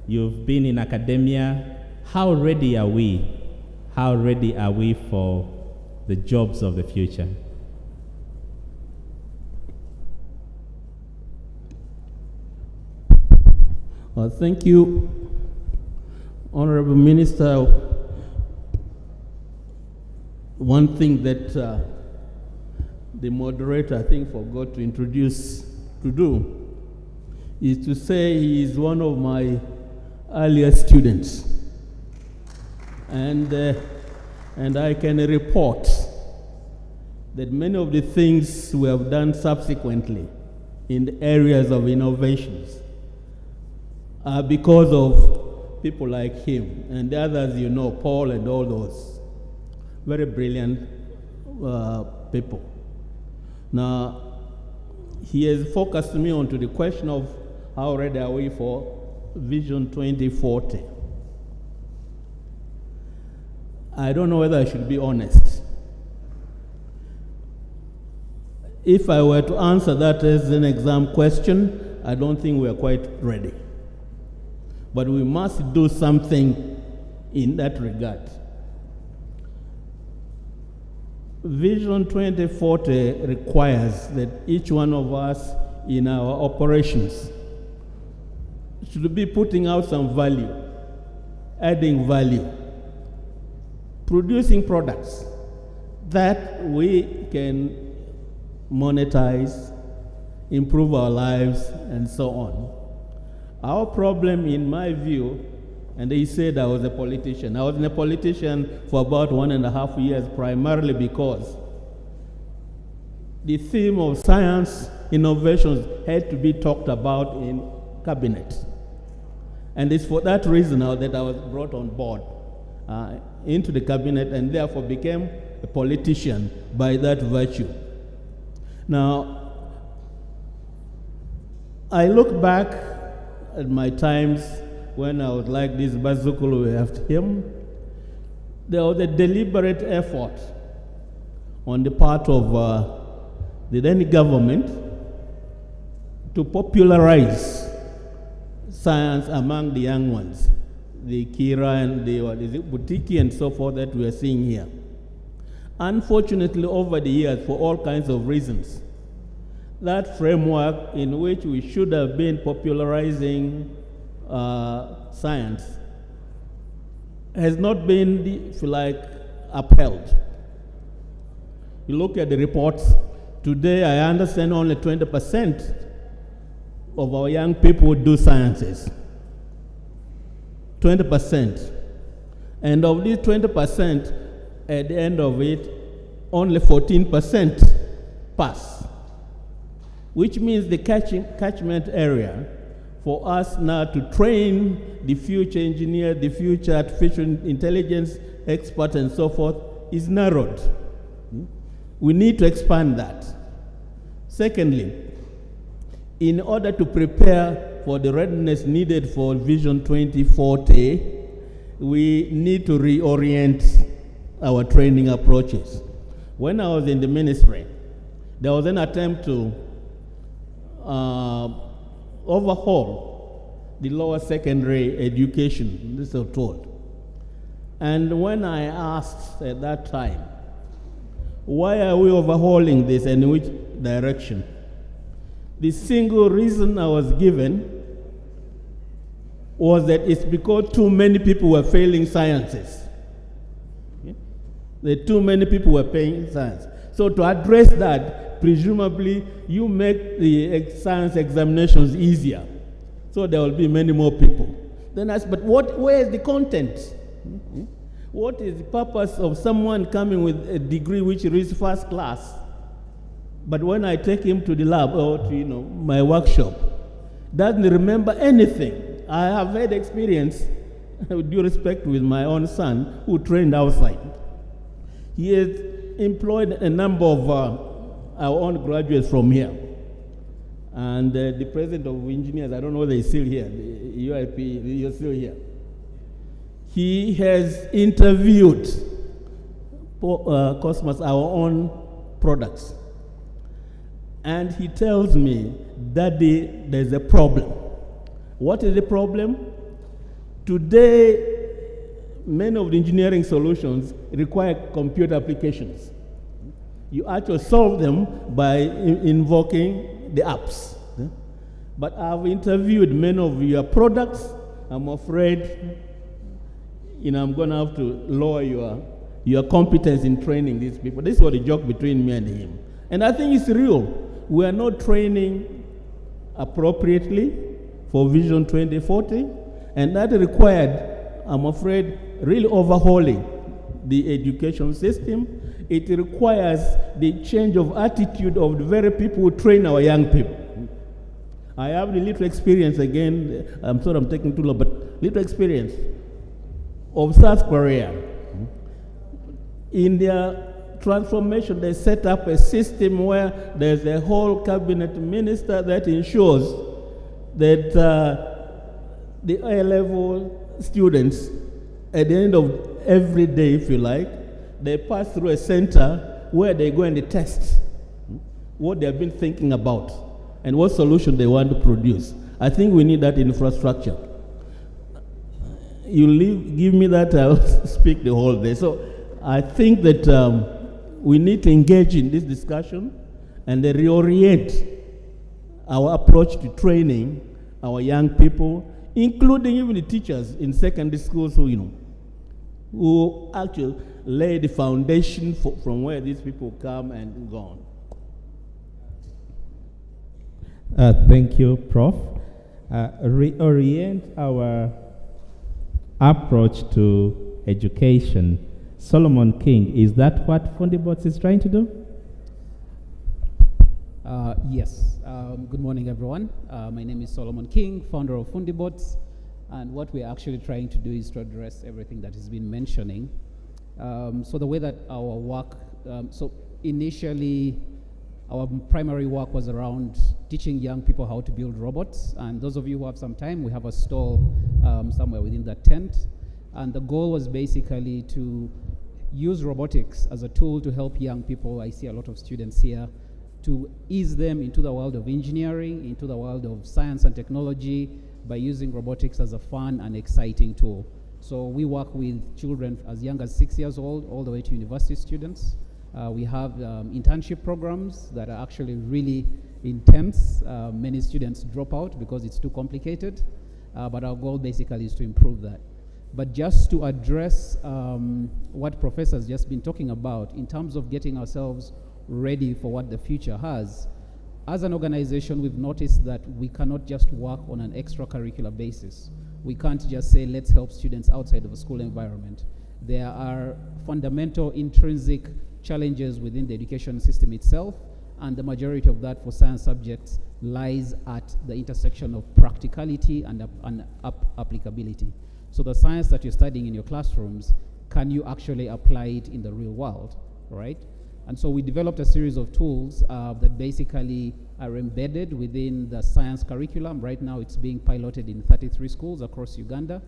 you've been in academia. How ready are we? How ready are we for the jobs of the future? Thank you, Honorable Minister. One thing that the moderator, I think, forgot to introduce to do is to say he is one of my earlier students. And I can report that many of the things we have done subsequently in the areas of innovations are because of people like him and the others, you know, Paul and all those very brilliant people. Now, he has focused me onto the question of how ready are we for Vision 2040. I don't know whether I should be honest. If I were to answer that as an exam question, I don't think we are quite ready. But we must do something in that regard. Vision 2040 requires that each one of us in our operations should be putting out some value, adding value, producing products that we can monetize, improve our lives, and so on. Our problem, in my view, and they said I was a politician. I was a politician for about 1.5 years, primarily because the theme of science innovations had to be talked about in cabinet. And it's for that reason now that I was brought on board into the cabinet and therefore became a politician by that virtue. Now, I look back at my times when I was like this Bazukulu after him. There was a deliberate effort on the part of the then government to popularize science among the young ones, the Kira and the Butiki and so forth that we are seeing here. Unfortunately, over the years, for all kinds of reasons, that framework in which we should have been popularizing science has not been, if you like, upheld. You look at the reports, today I understand only 20% of our young people do sciences. 20%. And of these 20%, at the end of it, only 14% pass, which means the catchment area for us now to train the future engineer, the future artificial intelligence expert and so forth is narrowed. We need to expand that. Secondly, in order to prepare for the readiness needed for Vision 2040, we need to reorient our training approaches. When I was in the ministry, there was an attempt to overhaul the lower secondary education, this is told. And when I asked at that time, why are we overhauling this and in which direction? The single reason I was given was that it's because too many people were failing sciences. That too many people were failing science. So to address that, presumably you make the science examinations easier. So there will be many more people. Then I said, but where is the content? What is the purpose of someone coming with a degree which reads first class? But when I take him to the lab or to my workshop, doesn't remember anything. I have had experience, with due respect, with my own son who trained outside. He has employed a number of our own graduates from here. And the president of engineers, I don't know whether he's still here, the UIP, you're still here. He has interviewed Cosmos, our own products. And he tells me, Daddy, there's a problem. What is the problem? Today, many of the engineering solutions require computer applications. You actually solve them by invoking the apps. But I've interviewed many of your products. I'm afraid, I'm going to have to lower your competence in training these people. This was a joke between me and him. And I think it's real. We are not training appropriately for Vision 2040, and that required, I'm afraid, really overhauling the education system. It requires the change of attitude of the very people who train our young people. I have a little experience, again, I'm sorry I'm taking too long, but little experience of South Korea. In their transformation, they set up a system where there's a whole cabinet minister that ensures that the A-level students, at the end of every day, if you like, they pass through a center where they go and they test what they have been thinking about and what solution they want to produce. I think we need that infrastructure. Give me that, I'll speak the whole day. So I think that we need to engage in this discussion and reorient our approach to training our young people, including even the teachers in secondary schools who actually lay the foundation from where these people come and go on. Thank you, Prof. Reorient our approach to education. Solomon King, is that what Fundibots is trying to do? Yes. Good morning, everyone. My name is Solomon King, founder of Fundibots, and what we're actually trying to do is to address everything that has been mentioning. So the way that our work, so initially our primary work was around teaching young people how to build robots, and those of you who have some time, we have a stall somewhere within that tent, and the goal was basically to use robotics as a tool to help young people. I see a lot of students here, to ease them into the world of engineering, into the world of science and technology by using robotics as a fun and exciting tool. So we work with children as young as 6 years old all the way to university students. We have internship programs that are actually really intense. Many students drop out because it's too complicated, but our goal basically is to improve that. But just to address what Professor's just been talking about in terms of getting ourselves ready for what the future has, as an organization, we've noticed that we cannot just work on an extracurricular basis. We can't just say, let's help students outside of a school environment. There are fundamental intrinsic challenges within the education system itself, and the majority of that for science subjects lies at the intersection of practicality and applicability. So the science that you're studying in your classrooms, can you actually apply it in the real world, right? And so we developed a series of tools that basically are embedded within the science curriculum. Right now it's being piloted in 33 schools across Uganda.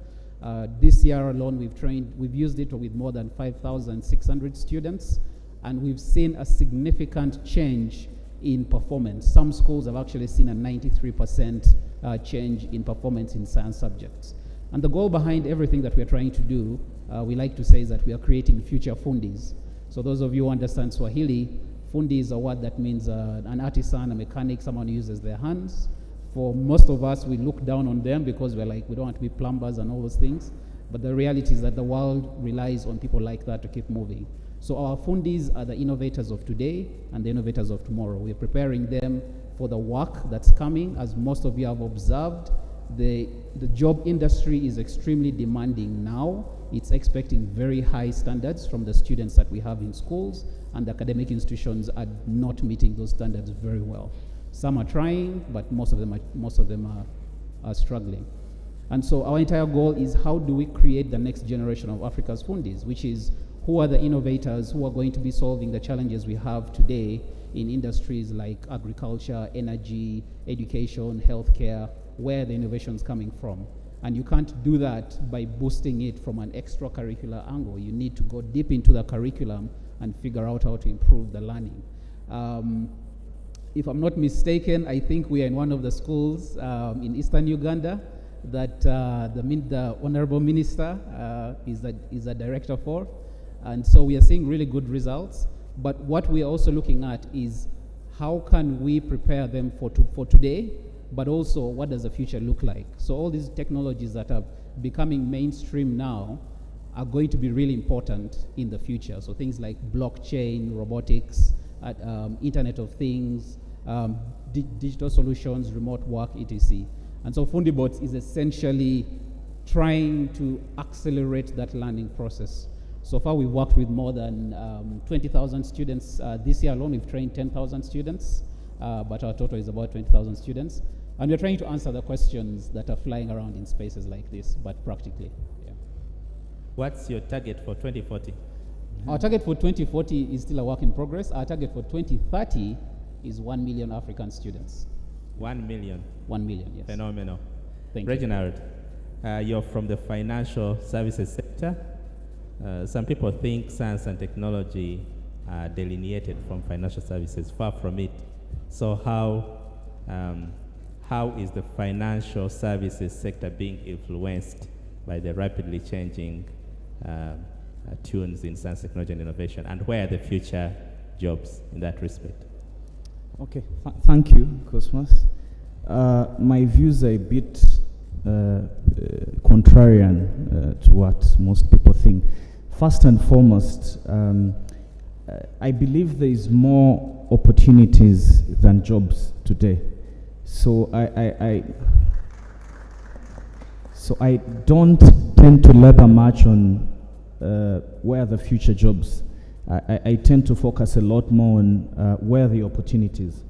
This year alone we've used it with more than 5,600 students, and we've seen a significant change in performance. Some schools have actually seen a 93% change in performance in science subjects. And the goal behind everything that we're trying to do, we like to say, is that we are creating future fundis. So those of you who understand Swahili, fundi is a word that means an artisan, a mechanic, someone who uses their hands. For most of us, we look down on them because we're like, we don't want to be plumbers and all those things. But the reality is that the world relies on people like that to keep moving. So our fundis are the innovators of today and the innovators of tomorrow. We're preparing them for the work that's coming. As most of you have observed, the job industry is extremely demanding now. It's expecting very high standards from the students that we have in schools, and the academic institutions are not meeting those standards very well. Some are trying, but most of them are struggling. And so our entire goal is, how do we create the next generation of Africa's fundis, which is, who are the innovators who are going to be solving the challenges we have today in industries like agriculture, energy, education, healthcare, where the innovation is coming from. And you can't do that by boosting it from an extracurricular angle. You need to go deep into the curriculum and figure out how to improve the learning. If I'm not mistaken, I think we are in one of the schools in Eastern Uganda that the Honorable Minister is a director for. And so we are seeing really good results. But what we are also looking at is, how can we prepare them for today but also what does the future look like? So all these technologies that are becoming mainstream now are going to be really important in the future. So things like blockchain, robotics, Internet of Things, digital solutions, remote work, etc. And so Fundibots is essentially trying to accelerate that learning process. So far, we've worked with more than 20,000 students. This year alone, we've trained 10,000 students, but our total is about 20,000 students. And we're trying to answer the questions that are flying around in spaces like this, but practically. Yeah. What's your target for 2040? Our target for 2040 is still a work in progress. Our target for 2030 is 1 million African students. 1 million? 1 million, yes. Phenomenal. Thank you. Reginald, you're from the financial services sector. Some people think science and technology are delineated from financial services. Far from it. So how is the financial services sector being influenced by the rapidly changing tunes in science, technology, and innovation, and where are the future jobs in that respect? Okay, thank you, Cosmas. My views are a bit contrarian to what most people think. First and foremost, I believe there is more opportunities than jobs today. So I don't tend to labor much on where are the future jobs. I tend to focus a lot more on where are the opportunities.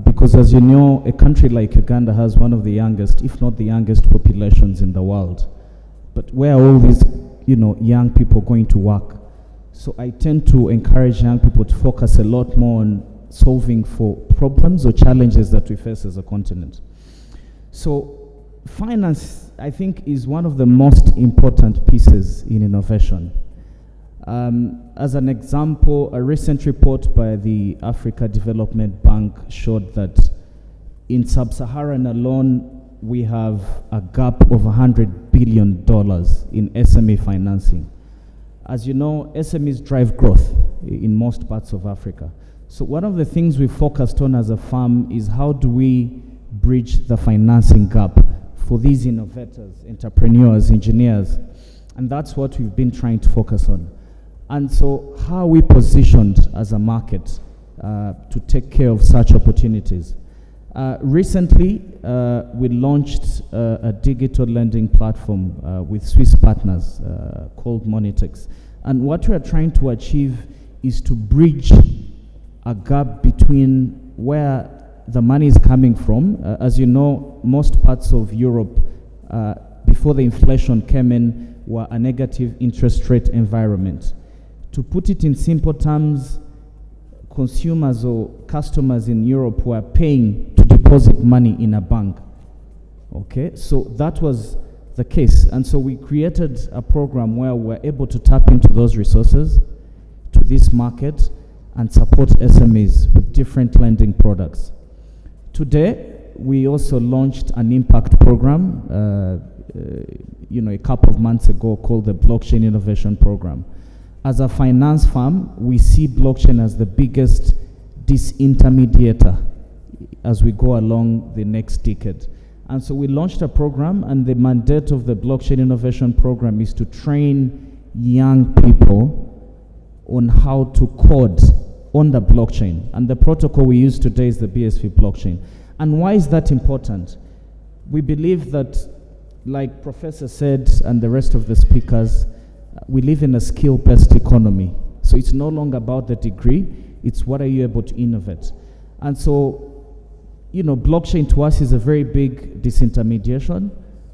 Because as you know, a country like Uganda has one of the youngest, if not the youngest populations in the world. But where are all these, young people going to work? So I tend to encourage young people to focus a lot more on solving for problems or challenges that we face as a continent. So finance, I think, is one of the most important pieces in innovation. As an example, a recent report by the Africa Development Bank showed that in Sub-Saharan alone, we have a gap of $100 billion in SME financing. As you know, SMEs drive growth in most parts of Africa. So one of the things we focused on as a firm is how do we bridge the financing gap for these innovators, entrepreneurs, engineers, and that's what we've been trying to focus on. And so how are we positioned as a market to take care of such opportunities? Recently, we launched a digital lending platform with Swiss partners called Monitex. And what we are trying to achieve is to bridge a gap between where the money is coming from. As you know, most parts of Europe, before the inflation came in, were a negative interest rate environment. To put it in simple terms, consumers or customers in Europe were paying to deposit money in a bank. Okay, so that was the case. And so we created a program where we're able to tap into those resources to this market and support SMEs with different lending products. Today, we also launched an impact program, a couple of months ago, called the Blockchain Innovation Program. As a finance firm, we see blockchain as the biggest disintermediator as we go along the next decade. And so we launched a program, and the mandate of the Blockchain Innovation Program is to train young people on how to code on the blockchain. And the protocol we use today is the BSV blockchain. And why is that important? We believe that, like Professor said and the rest of the speakers, we live in a skill-based economy. So it's no longer about the degree, it's what are you able to innovate. And so, blockchain to us is a very big disintermediation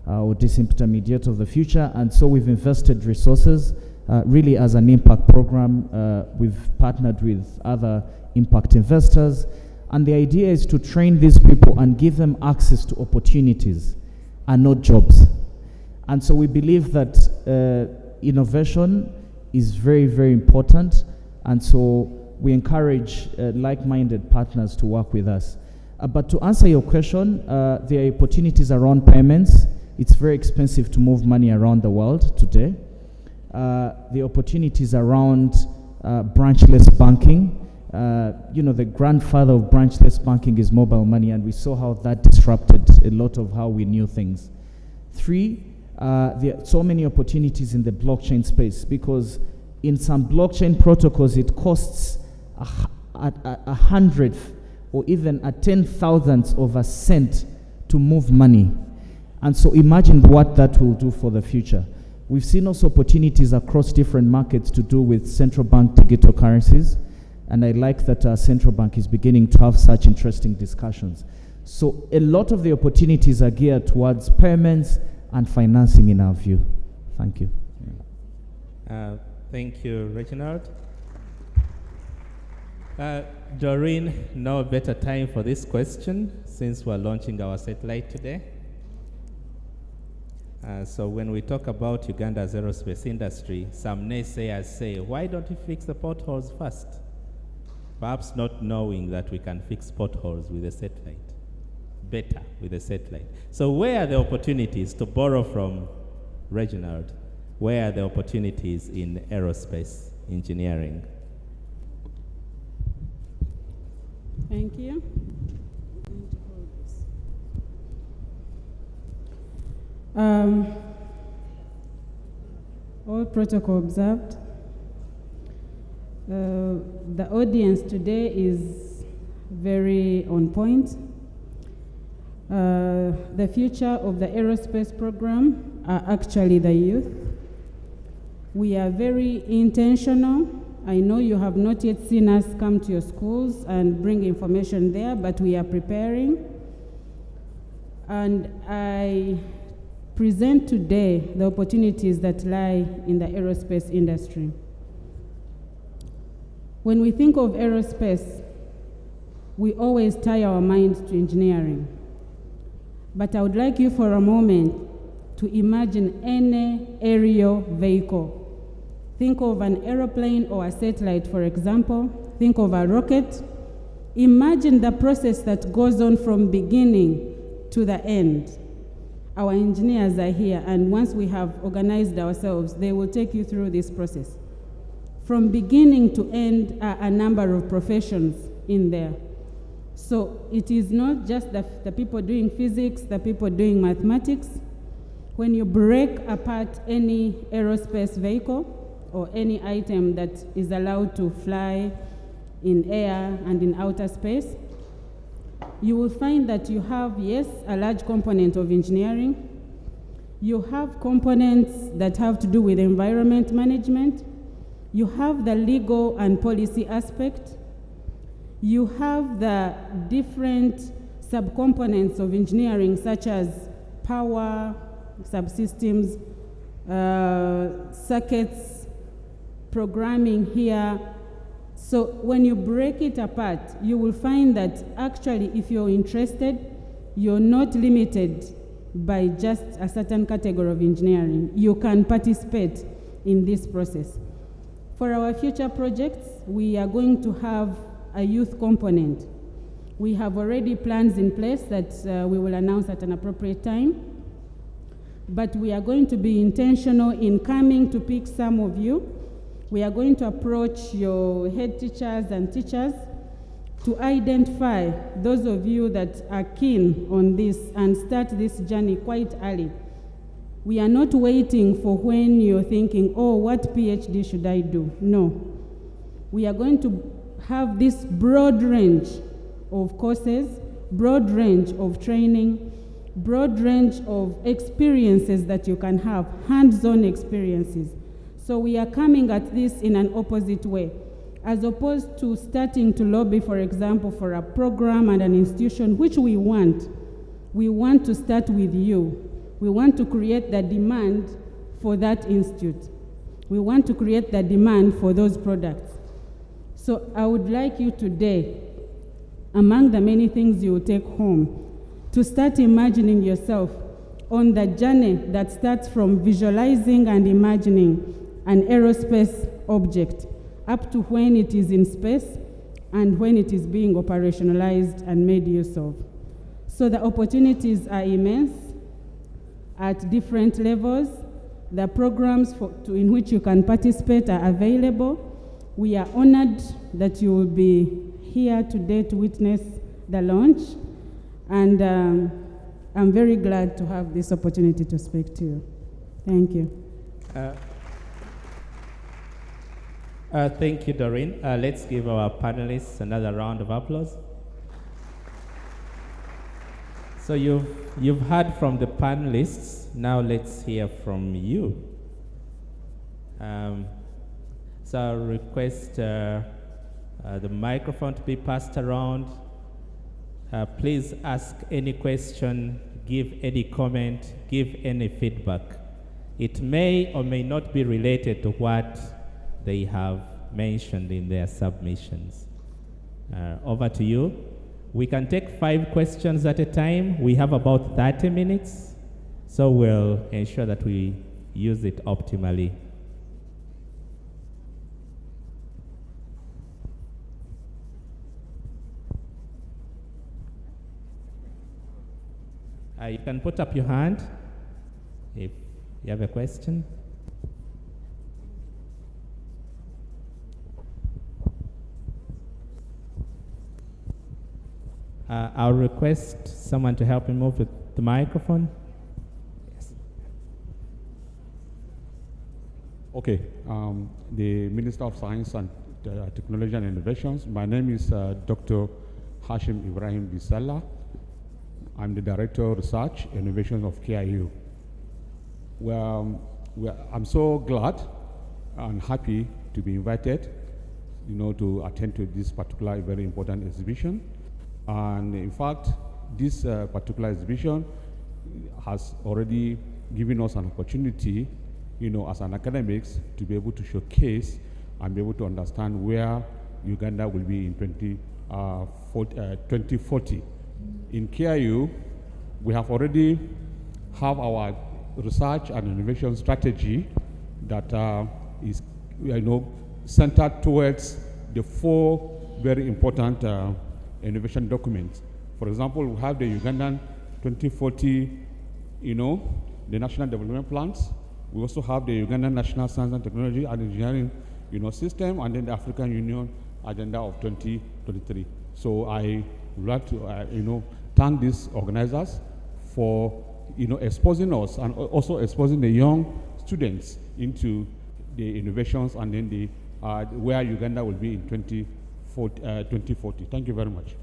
or disintermediate of the future. And so we've invested resources really as an impact program. We've partnered with other impact investors. And the idea is to train these people and give them access to opportunities and not jobs. And so we believe that innovation is very, very important. And so we encourage like-minded partners to work with us. But to answer your question, there are opportunities around payments. It's very expensive to move money around the world today. The opportunities around branchless banking, The grandfather of branchless banking is mobile money, and we saw how that disrupted a lot of how we knew things. 3, there are so many opportunities in the blockchain space, because in some blockchain protocols it costs a hundredth or even a 10,000th of a cent to move money. And so imagine what that will do for the future. We've seen also opportunities across different markets to do with central bank digital currencies, and I like that our central bank is beginning to have such interesting discussions. So a lot of the opportunities are geared towards payments and financing in our view. Thank you. Thank you, Reginald. Doreen, no better time for this question since we're launching our satellite today. So when we talk about Uganda's aerospace industry, some naysayers say, why don't you fix the potholes first? Perhaps not knowing that we can fix potholes with a satellite, better with a satellite. So where are the opportunities, to borrow from Reginald, where are the opportunities in aerospace engineering? Thank you. All protocol observed. The audience today is very on point. The future of the aerospace program are actually the youth. We are very intentional. I know you have not yet seen us come to your schools and bring information there, but we are preparing. And I present today the opportunities that lie in the aerospace industry. When we think of aerospace, we always tie our minds to engineering. But I would like you for a moment to imagine any aerial vehicle. Think of an aeroplane or a satellite, for example. Think of a rocket. Imagine the process that goes on from beginning to the end. Our engineers are here, and once we have organized ourselves, they will take you through this process. From beginning to end are a number of professions in there. So it is not just the people doing physics, the people doing mathematics. When you break apart any aerospace vehicle or any item that is allowed to fly in air and in outer space, you will find that you have, yes, a large component of engineering. You have components that have to do with environment management. You have the legal and policy aspect. You have the different subcomponents of engineering, such as power, subsystems, circuits, programming here. So when you break it apart, you will find that actually, if you're interested, you're not limited by just a certain category of engineering. You can participate in this process. For our future projects, we are going to have a youth component. We have already plans in place that we will announce at an appropriate time. But we are going to be intentional in coming to pick some of you. We are going to approach your head teachers and teachers to identify those of you that are keen on this and start this journey quite early. We are not waiting for when you're thinking, oh, what PhD should I do? No. We are going to have this broad range of courses, broad range of training, broad range of experiences that you can have, hands-on experiences. So we are coming at this in an opposite way. As opposed to starting to lobby, for example, for a program and an institution, which we want to start with you. We want to create the demand for that institute. We want to create the demand for those products. So I would like you today, among the many things you will take home, to start imagining yourself on the journey that starts from visualizing and imagining an aerospace object up to when it is in space and when it is being operationalized and made use of. So the opportunities are immense at different levels. The programs in which you can participate are available. we are honored that you will be here today to witness the launch, and I'm very glad to have this opportunity to speak to you. Thank you. Thank you, Doreen. Let's give our panelists another round of applause. So you've heard from the panelists. Now let's hear from you. So I'll request the microphone to be passed around. Please ask any question, give any comment, give any feedback. It may or may not be related to what they have mentioned in their submissions. Over to you. We can take 5 questions at a time. We have about 30 minutes, so we'll ensure that we use it optimally. You can put up your hand if you have a question. I'll request someone to help me move the microphone. Yes. Okay, the Minister of Science and Technology and Innovations. My name is Dr. Hashim Ibrahim Bisala. I'm the Director of Research and Innovation of KIU. I'm so glad and happy to be invited, to attend to this particular very important exhibition. And in fact, this particular exhibition has already given us an opportunity, as an academics, to be able to showcase and be able to understand where Uganda will be in 2040. In KIU, we have already have our research and innovation strategy that is, centered towards the 4 very important innovation documents. For example, we have the Ugandan 2040, the National Development Plans. We also have the Ugandan National Science and Technology and Engineering, system, and then the African Union Agenda of 2023. So I would like to, thank these organizers for, exposing us and also exposing the young students into the innovations and then the where Uganda will be in 2040. Thank you very much.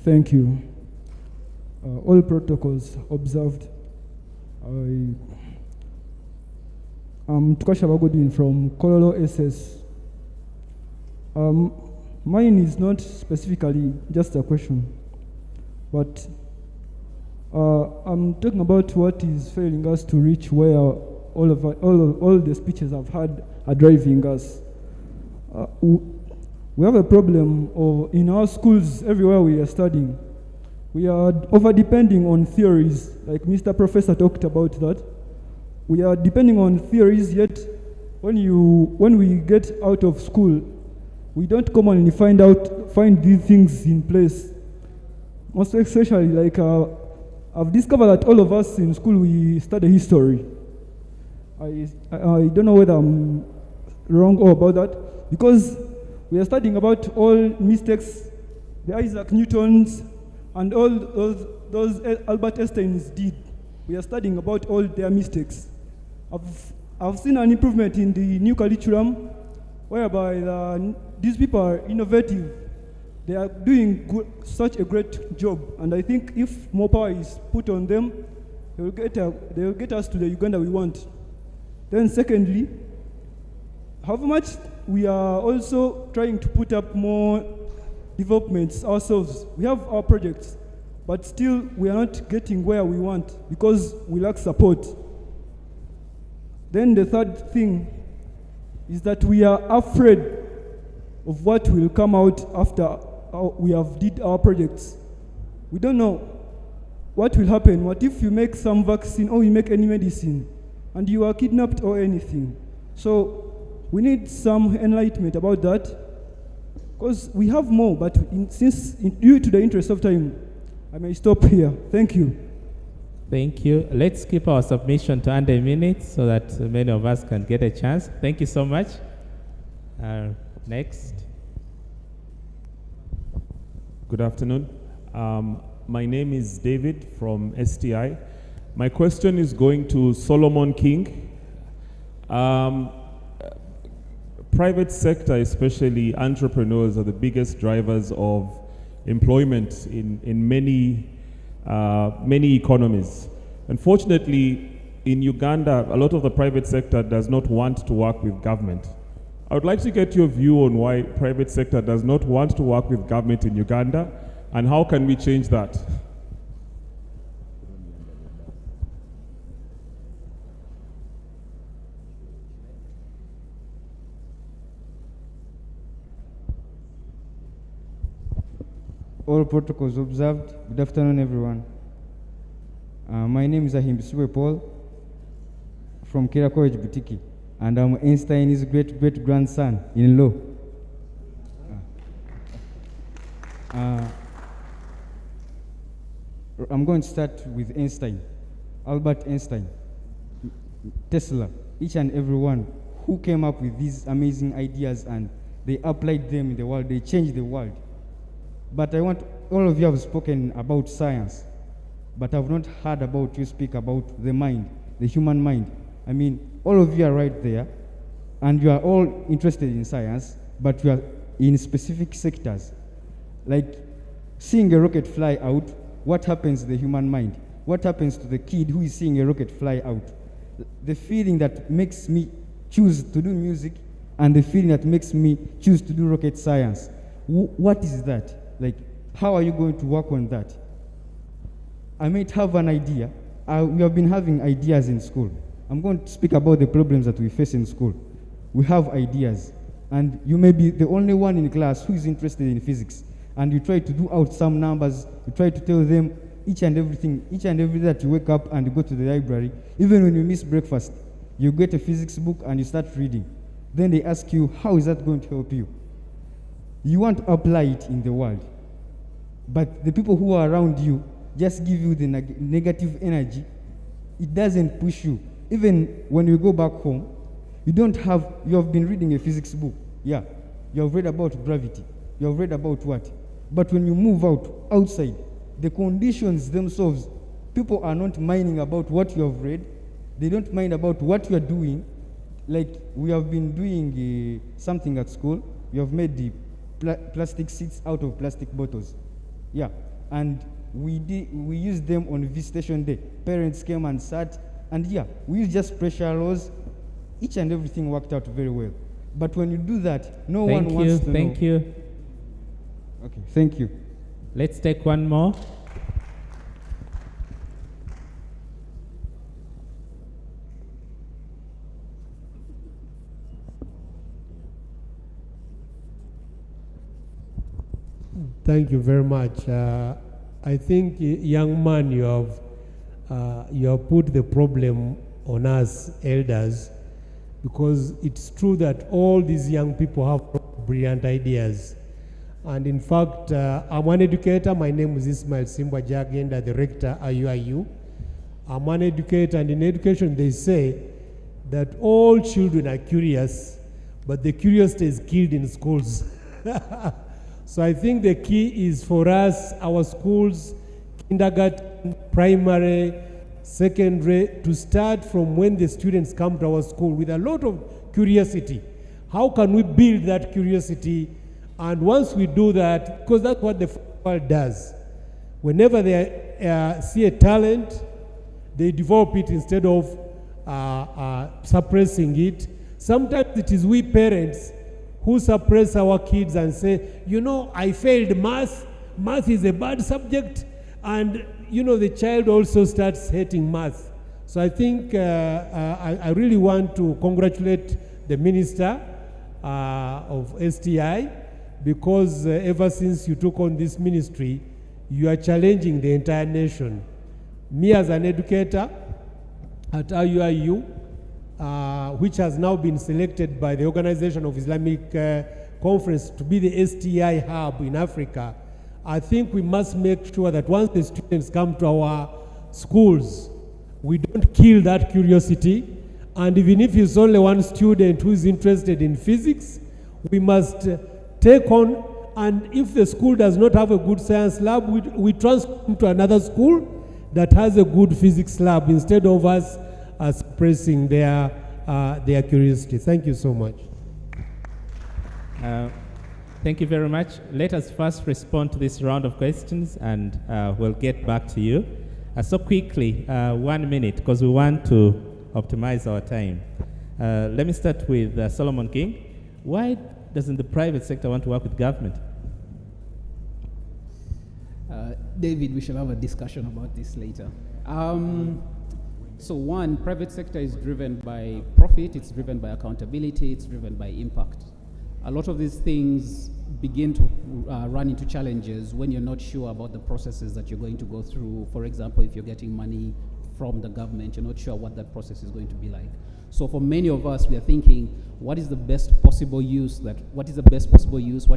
Thank you. All protocols observed. I'm Tukasha Bagodin from Kololo SS. Mine is not specifically just a question, but I'm talking about what is failing us to reach where all the speeches I've had are driving us. We have a problem in our schools everywhere we are studying. We are over-depending on theories, like Mr. Professor talked about that. We are depending on theories, yet when we get out of school, we don't commonly find these things in place. Most especially, like I've discovered that all of us in school, we study history. I don't know whether I'm wrong or about that, because we are studying about all mistakes the Isaac Newtons and all those Albert Einsteins did. We are studying about all their mistakes. I've seen an improvement in the new curriculum, whereby these people are innovative. They are doing such a great job, and I think if more power is put on them, they will get us to the Uganda we want. Then secondly, how much we are also trying to put up more developments ourselves. We have our projects, but still we are not getting where we want because we lack support. Then the third thing is that we are afraid of what will come out after we have did our projects. We don't know what will happen. What if you make some vaccine or you make any medicine and you are kidnapped or anything? So we need some enlightenment about that, because we have more, but due to the interest of time, I may stop here. Thank you. Thank you. Let's keep our submission to under a minute so that many of us can get a chance. Thank you so much. Next. Good afternoon. My name is David from STI. My question is going to Solomon King. Private sector, especially entrepreneurs, are the biggest drivers of employment in many economies. Unfortunately, in Uganda, a lot of the private sector does not want to work with government. I would like to get your view on why private sector does not want to work with government in Uganda, and how can we change that? All protocols observed. Good afternoon, everyone. My name is Ahimbisiwe Paul from Kira College Butiki, and I'm Einstein's great-great-grandson in law. I'm going to start with Einstein, Albert Einstein, Tesla, each and every one who came up with these amazing ideas and they applied them in the world, they changed the world. But I want, all of you have spoken about science, but I've not heard about you speak about the mind, the human mind. I mean, all of you are right there, and you are all interested in science, but you are in specific sectors. Like seeing a rocket fly out, what happens to the human mind? What happens to the kid who is seeing a rocket fly out? The feeling that makes me choose to do music and the feeling that makes me choose to do rocket science. What is that? Like, how are you going to work on that? I might have an idea. We have been having ideas in school. I'm going to speak about the problems that we face in school. We have ideas, and you may be the only one in class who is interested in physics, and you try to do out some numbers, you try to tell them each and every day that you wake up and you go to the library, even when you miss breakfast, you get a physics book and you start reading. Then they ask you, how is that going to help you? You want to apply it in the world, but the people who are around you just give you the negative energy. It doesn't push you. Even when you go back home, you have been reading a physics book. Yeah, you have read about gravity. You have read about what? But when you move outside, the conditions themselves, people are not minding about what you have read. They don't mind about what you are doing. Like, we have been doing something at school. We have made the plastic seats out of plastic bottles. Yeah, and we used them on visitation day. Parents came and sat, and yeah, we used just pressure laws. Each and everything worked out very well. But when you do that, no one wants to know. Thank you. Okay, thank you. Let's take one more. Thank you very much. I think, young man, you have put the problem on us elders, because it's true that all these young people have brilliant ideas. And in fact, I'm an educator. My name is Ismail Simba Jagenda, the rector, IUIU. I'm an educator, and in education they say that all children are curious, but the curiosity is killed in schools. So I think the key is for us, our schools, kindergarten, primary, secondary, to start from when the students come to our school with a lot of curiosity. How can we build that curiosity? And once we do that, because that's what the world does. Whenever they see a talent, they develop it instead of suppressing it. Sometimes it is we parents who suppress our kids and say, you know, I failed math. Math is a bad subject. And, you know, the child also starts hating math. So I think I really want to congratulate the minister of STI, because ever since you took on this ministry, you are challenging the entire nation. Me as an educator at IUIU, which has now been selected by the Organization of Islamic Conference to be the STI hub in Africa, I think we must make sure that once the students come to our schools, we don't kill that curiosity. And even if it's only one student who is interested in physics, we must take on, and if the school does not have a good science lab, we transfer them to another school that has a good physics lab instead of us suppressing their curiosity. Thank you so much. Thank you very much. Let us first respond to this round of questions, and we'll get back to you. So quickly, 1 minute, because we want to optimize our time. Let me start with Solomon King. Why doesn't the private sector want to work with government? David, we shall have a discussion about this later. So one, private sector is driven by profit, it's driven by accountability, it's driven by impact. A lot of these things begin to run into challenges when you're not sure about the processes that you're going to go through. For example, if you're getting money from the government, you're not sure what that process is going to be like. So for many of us, we are thinking, what is the best possible use, what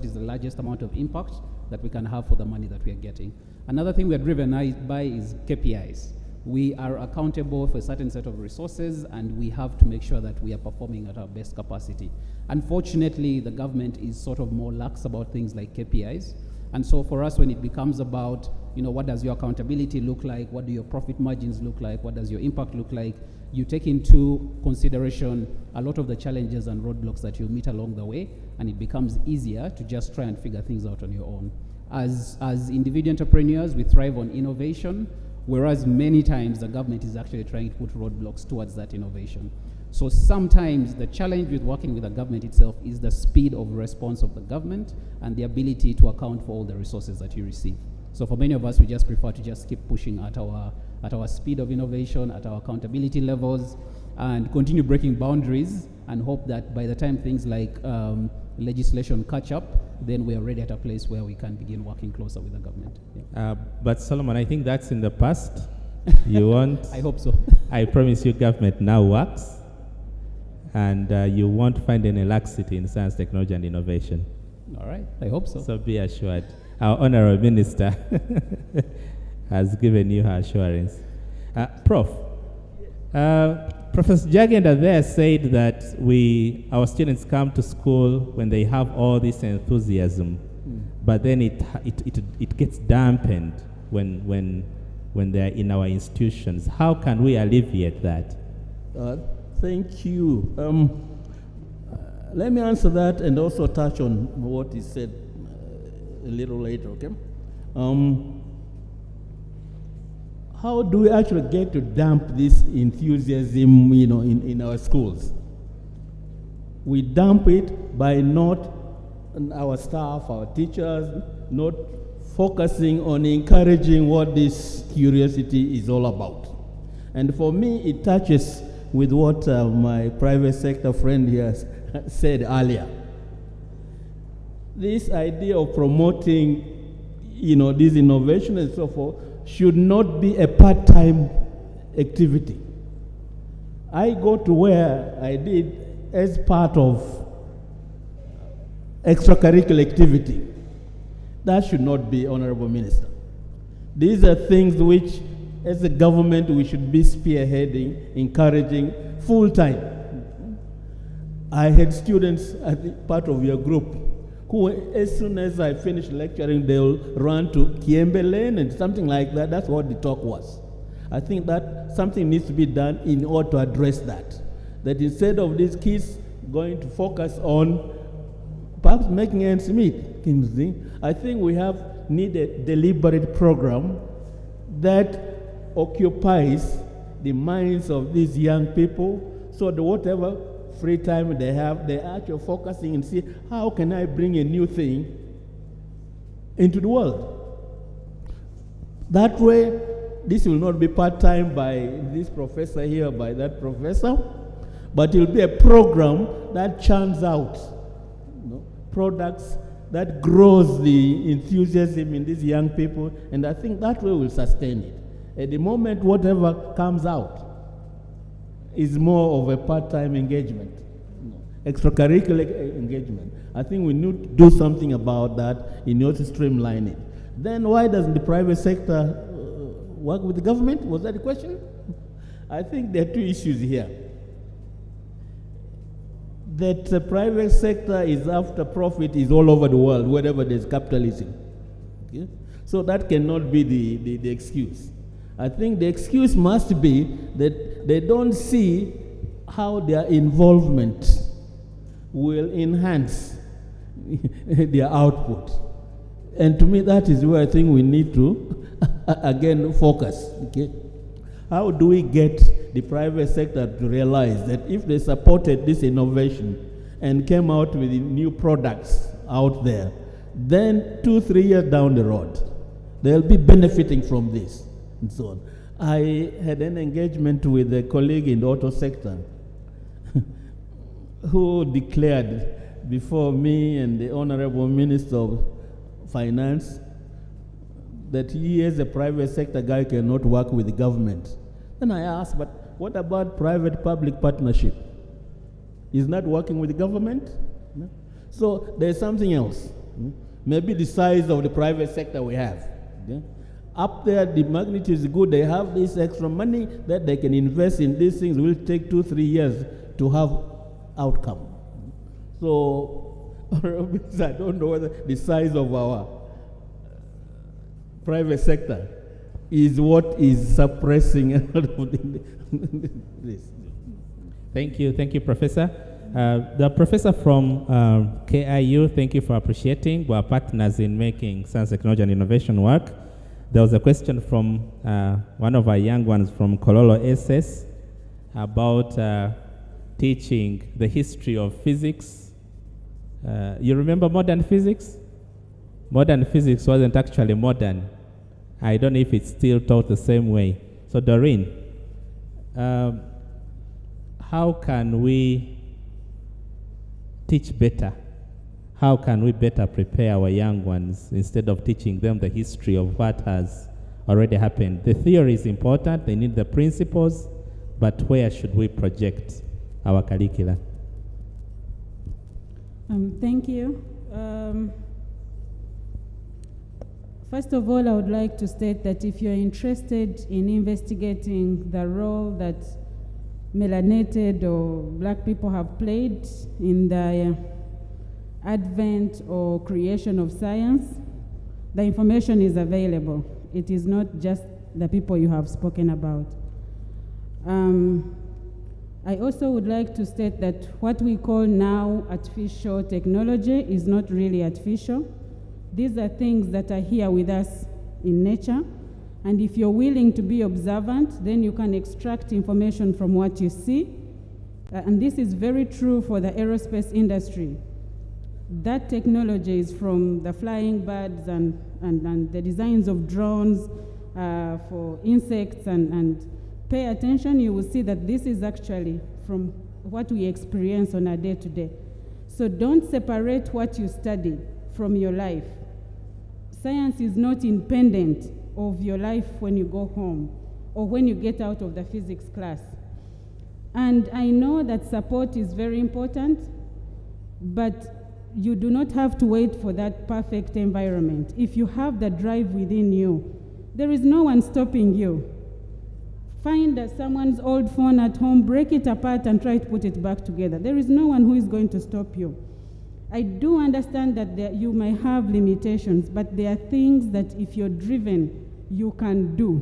is the largest amount of impact that we can have for the money that we are getting? Another thing we are driven by is KPIs. We are accountable for a certain set of resources, and we have to make sure that we are performing at our best capacity. Unfortunately, the government is sort of more lax about things like KPIs. And so for us, when it becomes about, what does your accountability look like? What do your profit margins look like? What does your impact look like? You take into consideration a lot of the challenges and roadblocks that you meet along the way, and it becomes easier to just try and figure things out on your own. As individual entrepreneurs, we thrive on innovation, whereas many times the government is actually trying to put roadblocks towards that innovation. So sometimes the challenge with working with the government itself is the speed of response of the government and the ability to account for all the resources that you receive. So for many of us, we just prefer to just keep pushing at our speed of innovation, at our accountability levels, and continue breaking boundaries, and hope that by the time things like legislation catch up, then we are already at a place where we can begin working closer with the government. Yeah. But Solomon, I think that's in the past. You won't. I hope so. I promise you, government now works, and you won't find any laxity in science, technology, and innovation. All right, I hope so. So be assured. Our honorable minister has given you her assurance. Prof, Professor Jagenda there said that our students come to school when they have all this enthusiasm, but then it gets dampened when they're in our institutions. How can we alleviate that? Thank you. Let me answer that and also touch on what he said a little later, okay? How do we actually get to damp this enthusiasm, in our schools? We damp it by not our staff, our teachers, not focusing on encouraging what this curiosity is all about. And for me, it touches with what my private sector friend here said earlier. This idea of promoting, this innovation and so forth should not be a part-time activity. I go to where I did as part of extracurricular activity. That should not be, Honorable Minister. These are things which, as a government, we should be spearheading, encouraging full-time. I had students, I think part of your group, who, as soon as I finish lecturing, they'll run to Kiembe Lane and something like that. That's what the talk was. I think that something needs to be done in order to address that. That instead of these kids going to focus on perhaps making ends meet, I think we need a deliberate program that occupies the minds of these young people, so that whatever free time they have, they're actually focusing and see, how can I bring a new thing into the world? That way, this will not be part-time by this professor here, by that professor, but it will be a program that churns out products that grows the enthusiasm in these young people, and I think that way will sustain it. At the moment, whatever comes out is more of a part-time engagement, extracurricular engagement. I think we need to do something about that in order to streamline it. then why doesn't the private sector work with the government? Was that the question? I think there are two issues here. That the private sector is after profit is all over the world, wherever there's capitalism. Okay? So that cannot be the excuse. I think the excuse must be that they don't see how their involvement will enhance their output. And to me, that is where I think we need to, again, focus. Okay? How do we get the private sector to realize that if they supported this innovation and came out with new products out there, then 2-3 years down the road, they'll be benefiting from this and so on. I had an engagement with a colleague in the auto sector who declared before me and the Honorable Minister of Finance that he as a private sector guy cannot work with the government. Then I asked, but what about private-public partnership? Is not working with the government? No? So there's something else. Maybe the size of the private sector we have. Okay? Up there, the magnitude is good. They have this extra money that they can invest in these things. It will take 2-3 years to have outcome. So I don't know whether the size of our private sector is what is suppressing this. Thank you, Professor. The professor from KIU, thank you for appreciating. We are partners in making science, technology, and innovation work. There was a question from one of our young ones from Kololo SS about teaching the history of physics. You remember modern physics? Modern physics wasn't actually modern. I don't know if it's still taught the same way. So Doreen, how can we teach better? How can we better prepare our young ones instead of teaching them the history of what has already happened? The theory is important, they need the principles, but where should we project our curricula? Thank you. First of all, I would like to state that if you're interested in investigating the role that melanated or black people have played in the advent or creation of science, the information is available. It is not just the people you have spoken about. I also would like to state that what we call now artificial technology is not really artificial. These are things that are here with us in nature, and if you're willing to be observant, then you can extract information from what you see. And this is very true for the aerospace industry. That technology is from the flying birds and the designs of drones for insects, and pay attention, you will see that this is actually from what we experience on a day-to-day. So don't separate what you study from your life. Science is not independent of your life when you go home or when you get out of the physics class. And I know that support is very important, but you do not have to wait for that perfect environment. If you have the drive within you, there is no one stopping you. Find someone's old phone at home, break it apart and try to put it back together. There is no one who is going to stop you. I do understand that you may have limitations, but there are things that if you're driven, you can do.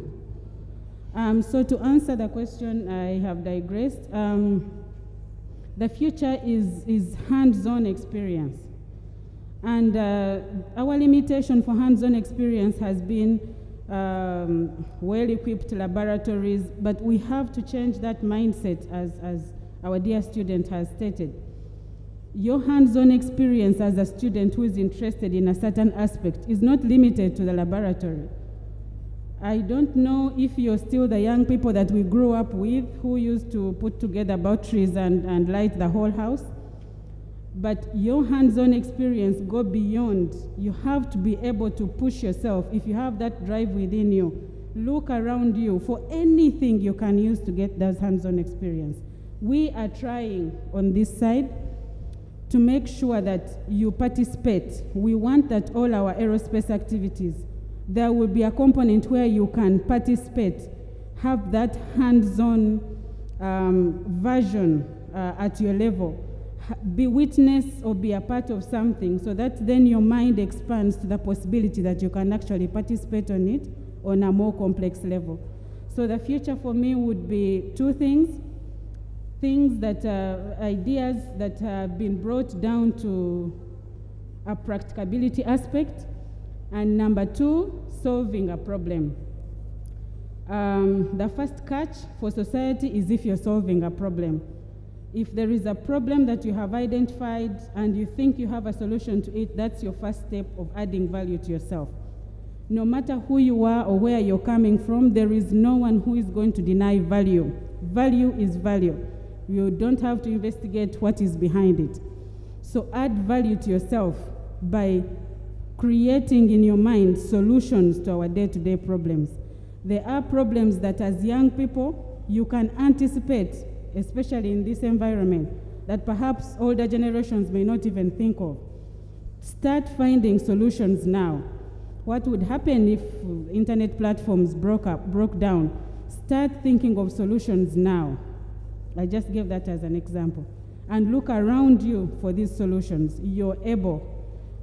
So to answer the question, I have digressed. The future is hands-on experience. And our limitation for hands-on experience has been well-equipped laboratories, but we have to change that mindset, as our dear student has stated. Your hands-on experience as a student who is interested in a certain aspect is not limited to the laboratory. I don't know if you're still the young people that we grew up with who used to put together batteries and light the whole house, but your hands-on experience go beyond. You have to be able to push yourself. If you have that drive within you, look around you for anything you can use to get that hands-on experience. We are trying on this side to make sure that you participate. We want that all our aerospace activities there will be a component where you can participate, have that hands-on version at your level, be witness or be a part of something, so that then your mind expands to the possibility that you can actually participate on it on a more complex level. So the future for me would be two things that ideas that have been brought down to a practicability aspect, and number two, solving a problem. The first catch for society is if you're solving a problem. If there is a problem that you have identified and you think you have a solution to it, that's your first step of adding value to yourself. No matter who you are or where you're coming from, there is no one who is going to deny value. Value is value. You don't have to investigate what is behind it. So add value to yourself by creating in your mind solutions to our day-to-day problems. There are problems that as young people, you can anticipate, especially in this environment, that perhaps older generations may not even think of. Start finding solutions now. What would happen if internet platforms broke down? Start thinking of solutions now. I just gave that as an example. And look around you for these solutions. You're able,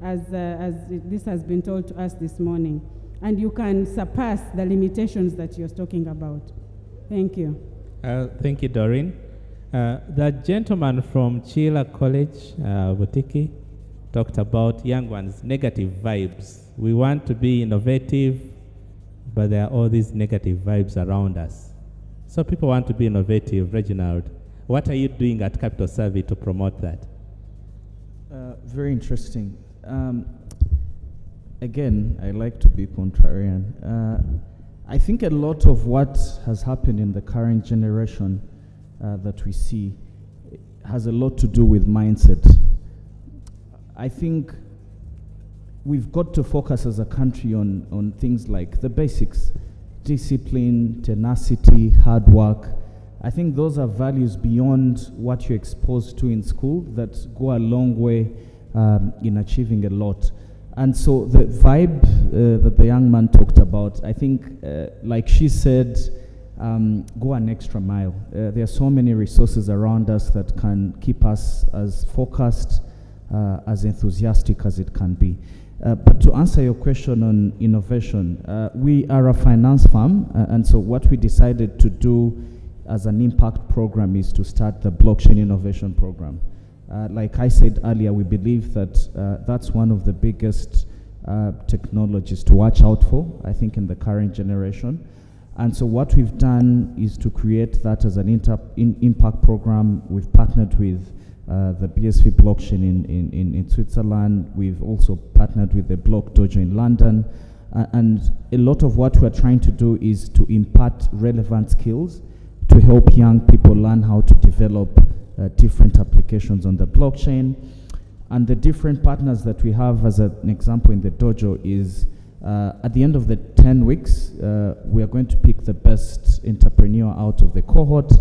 as this has been told to us this morning, and you can surpass the limitations that you're talking about. Thank you. Thank you, Doreen. The gentleman from Chila College, Butiki, talked about young ones' negative vibes. We want to be innovative, but there are all these negative vibes around us. So people want to be innovative. Reginald, what are you doing at Capital Survey to promote that? Very interesting. Again, I like to be contrarian. I think a lot of what has happened in the current generation that we see has a lot to do with mindset. I think we've got to focus as a country on things like the basics: discipline, tenacity, hard work. I think those are values beyond what you're exposed to in school that go a long way in achieving a lot. And so the vibe that the young man talked about, I think, like she said, go an extra mile. There are so many resources around us that can keep us as focused, as enthusiastic as it can be. But to answer your question on innovation, we are a finance firm, and so what we decided to do as an impact program is to start the blockchain innovation program. Like I said earlier, we believe that that's one of the biggest technologies to watch out for, I think, in the current generation. And so what we've done is to create that as an impact program. We've partnered with the BSV blockchain in Switzerland. We've also partnered with the Block Dojo in London. And a lot of what we're trying to do is to impart relevant skills to help young people learn how to develop different applications on the blockchain. And the different partners that we have, as an example in the dojo, is at the end of the 10 weeks, we are going to pick the best entrepreneur out of the cohort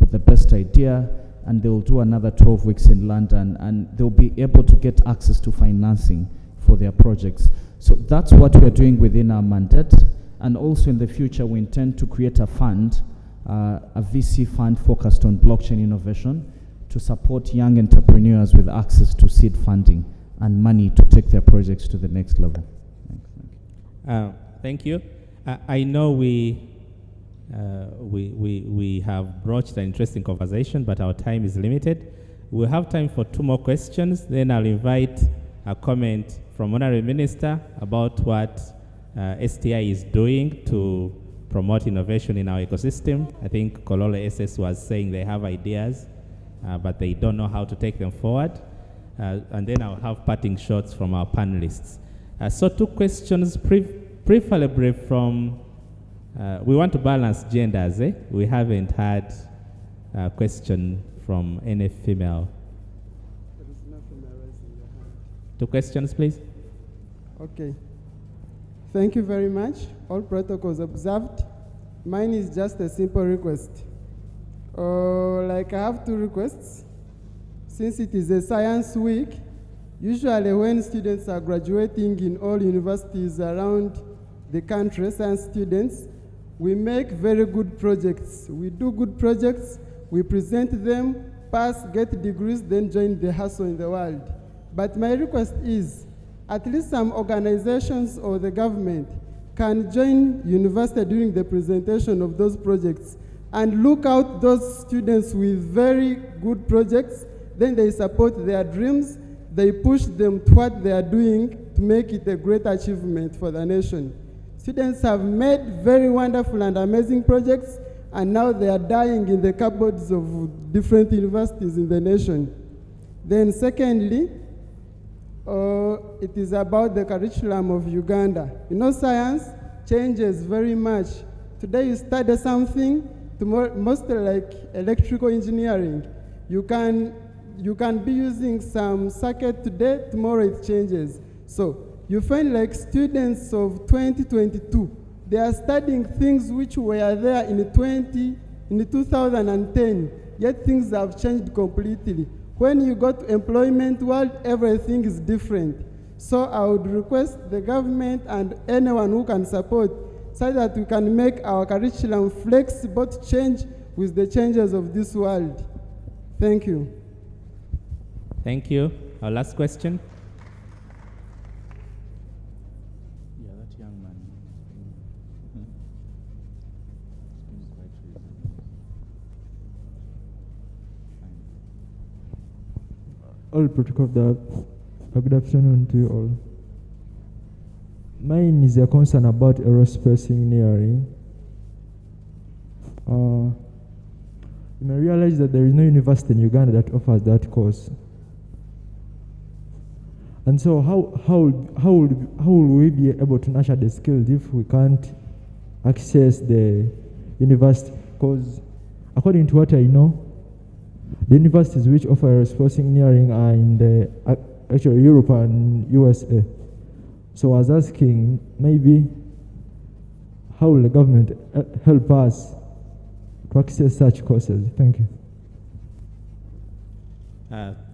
with the best idea, and they'll do another 12 weeks in London, and they'll be able to get access to financing for their projects. So that's what we're doing within our mandate. And also in the future, we intend to create a fund, a VC fund focused on blockchain innovation, to support young entrepreneurs with access to seed funding and money to take their projects to the next level. Thank you. I know we have broached an interesting conversation, but our time is limited. We'll have time for 2 more questions. Then I'll invite a comment from Honorary Minister about what STI is doing to promote innovation in our ecosystem. I think Kololo SS was saying they have ideas, but they don't know how to take them forward. And then I'll have parting shots from our panelists. So 2 questions, preferably from, we want to balance genders. We haven't had a question from any female. There is no female raising their hand. 2 questions, please. Okay. Thank you very much. All protocols observed. Mine is just a simple request. Like I have 2 requests. Since it is a science week, usually when students are graduating in all universities around the country, science students, we make very good projects. We do good projects, we present them, pass, get degrees, then join the hustle in the world. But my request is, at least some organizations or the government can join university during the presentation of those projects and look out those students with very good projects, then they support their dreams, they push them to what they are doing to make it a great achievement for the nation. Students have made very wonderful and amazing projects, and now they are dying in the cupboards of different universities in the nation. Then secondly, it is about the curriculum of Uganda. You know, science changes very much. Today you study something, tomorrow, mostly like electrical engineering. You can be using some circuit today, tomorrow it changes. So you find like students of 2022, they are studying things which were there in 2010, yet things have changed completely. When you go to employment world, everything is different. So I would request the government and anyone who can support so that we can make our curriculum flexible to change with the changes of this world. Thank you. Thank you. Our last question. Yeah, that young man. All protocol of the good afternoon to you all. Mine is a concern about aerospace engineering. You may realize that there is no university in Uganda that offers that course. And so how will we be able to nurture the skills if we can't access the university? Because according to what I know, the universities which offer aerospace engineering are in the actually Europe and USA. So I was asking, maybe how will the government help us to access such courses? Thank you.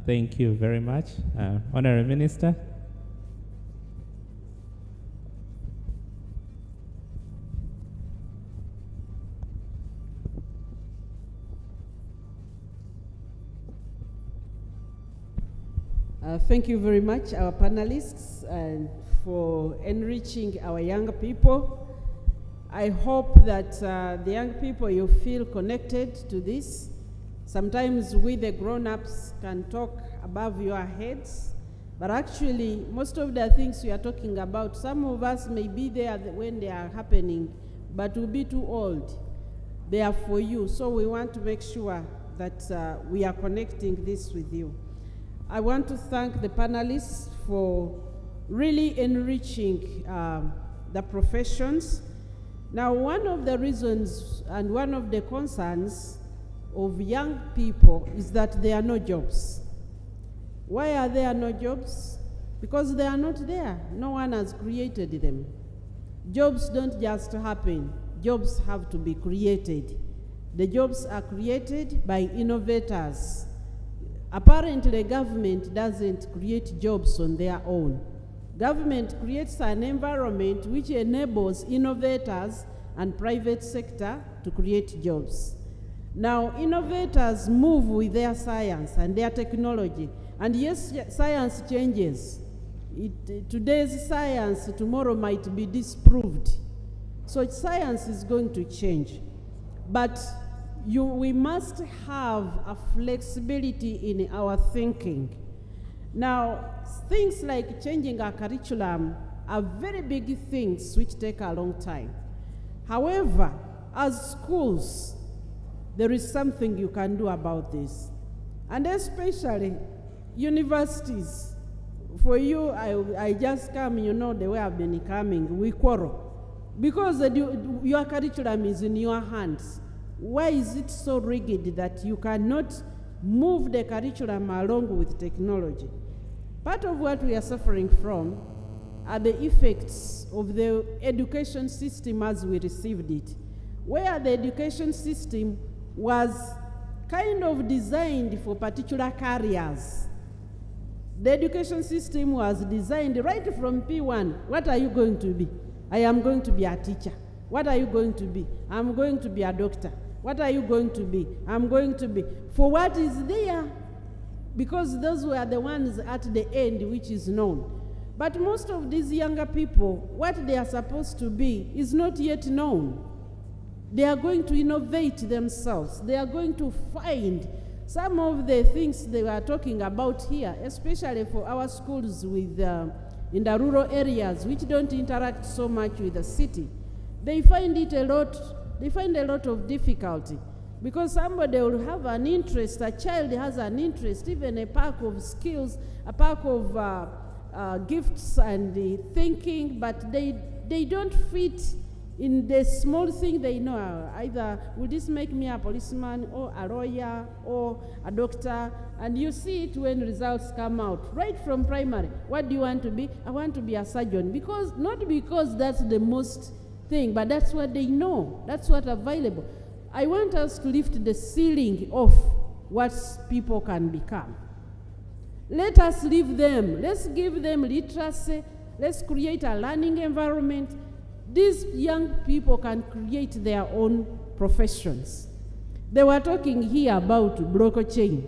Thank you very much. Honorary Minister. Thank you very much, our panelists, for enriching our young people. I hope that the young people, you feel connected to this. Sometimes we, the grown-ups, can talk above your heads, but actually, most of the things we are talking about, some of us may be there when they are happening, but will be too old. They are for you, so we want to make sure that we are connecting this with you. I want to thank the panelists for really enriching the professions. Now, one of the reasons and one of the concerns of young people is that there are no jobs. Why are there no jobs? Because they are not there. No one has created them. Jobs don't just happen. Jobs have to be created. The jobs are created by innovators. Apparently, government doesn't create jobs on their own. Government creates an environment which enables innovators and private sector to create jobs. Now, innovators move with their science and their technology. And yes, science changes. Today's science, tomorrow might be disproved. So science is going to change. But we must have a flexibility in our thinking. Now, things like changing our curriculum are very big things which take a long time. However, as schools, there is something you can do about this. And especially universities. For you, I just come, you know the way I've been coming, we quarrel. Because your curriculum is in your hands. Why is it so rigid that you cannot move the curriculum along with technology? Part of what we are suffering from are the effects of the education system as we received it, where the education system was kind of designed for particular careers. The education system was designed right from P1. What are you going to be? I am going to be a teacher. What are you going to be? I'm going to be a doctor. What are you going to be? I'm going to be. For what is there? Because those were the ones at the end which is known. But most of these younger people, what they are supposed to be is not yet known. They are going to innovate themselves. They are going to find some of the things they were talking about here, especially for our schools with, in the rural areas, which don't interact so much with the city. They find it a lot of difficulty, because somebody will have an interest, a child has an interest, even a pack of skills, a pack of gifts and thinking, but they don't fit in the small thing they know. Either will this make me a policeman or a lawyer or a doctor? And you see it when results come out right from primary. What do you want to be? I want to be a surgeon. Because not because that's the most thing, but that's what they know. That's what's available. I want us to lift the ceiling of what people can become. Let us leave them. Let's give them literacy. Let's create a learning environment. These young people can create their own professions. They were talking here about blockchain.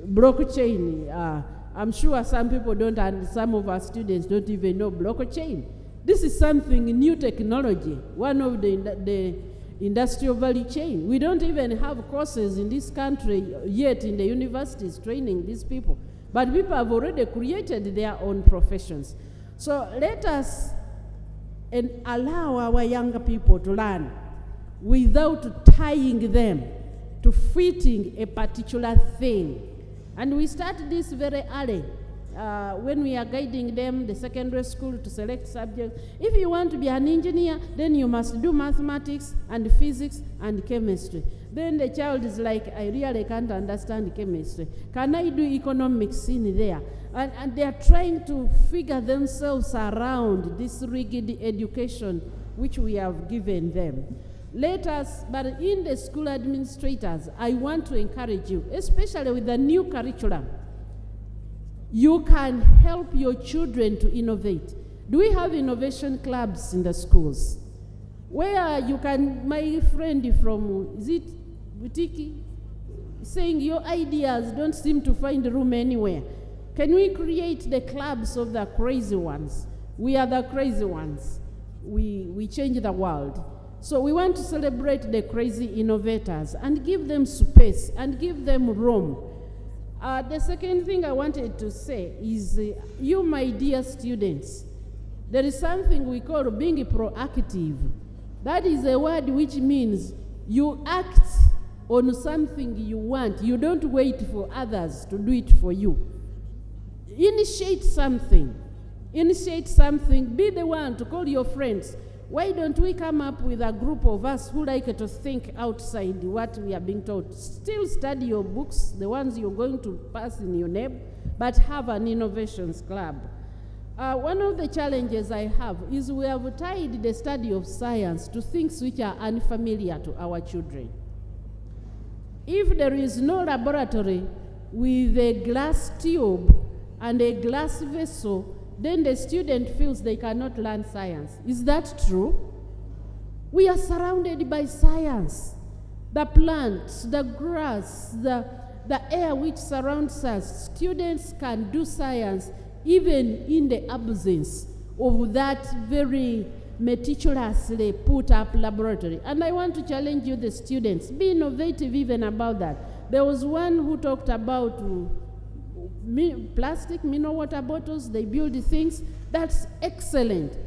Blockchain, I'm sure some people don't, and some of our students don't even know blockchain. This is something new technology, one of the industrial value chain. We don't even have courses in this country yet in the universities training these people. But people have already created their own professions. So let us allow our younger people to learn without tying them to fitting a particular thing. And we start this very early. When we are guiding them, the secondary school, to select subjects. If you want to be an engineer, then you must do mathematics and physics and chemistry. Then the child is like, I really can't understand chemistry. Can I do economics in there? And they are trying to figure themselves around this rigid education which we have given them. Let us, but in the school administrators, I want to encourage you, especially with the new curriculum. You can help your children to innovate. Do we have innovation clubs in the schools? Where you can, my friend from, is it Butiki, saying your ideas don't seem to find room anywhere. Can we create the clubs of the crazy ones? We are the crazy ones. We change the world. So we want to celebrate the crazy innovators and give them space and give them room. The second thing I wanted to say is, you, my dear students, there is something we call being proactive. That is a word which means you act on something you want. You don't wait for others to do it for you. Initiate something. Initiate something. Be the one to call your friends. Why don't we come up with a group of us who like to think outside what we are being taught? Still study your books, the ones you're going to pass in your name, but have an innovations club. One of the challenges I have is we have tied the study of science to things which are unfamiliar to our children. If there is no laboratory with a glass tube and a glass vessel, then the student feels they cannot learn science. Is that true? We are surrounded by science. The plants, the grass, the air which surrounds us. Students can do science even in the absence of that very meticulously put up laboratory. And I want to challenge you, the students, be innovative even about that. There was one who talked about plastic mineral water bottles. They build things. That's excellent.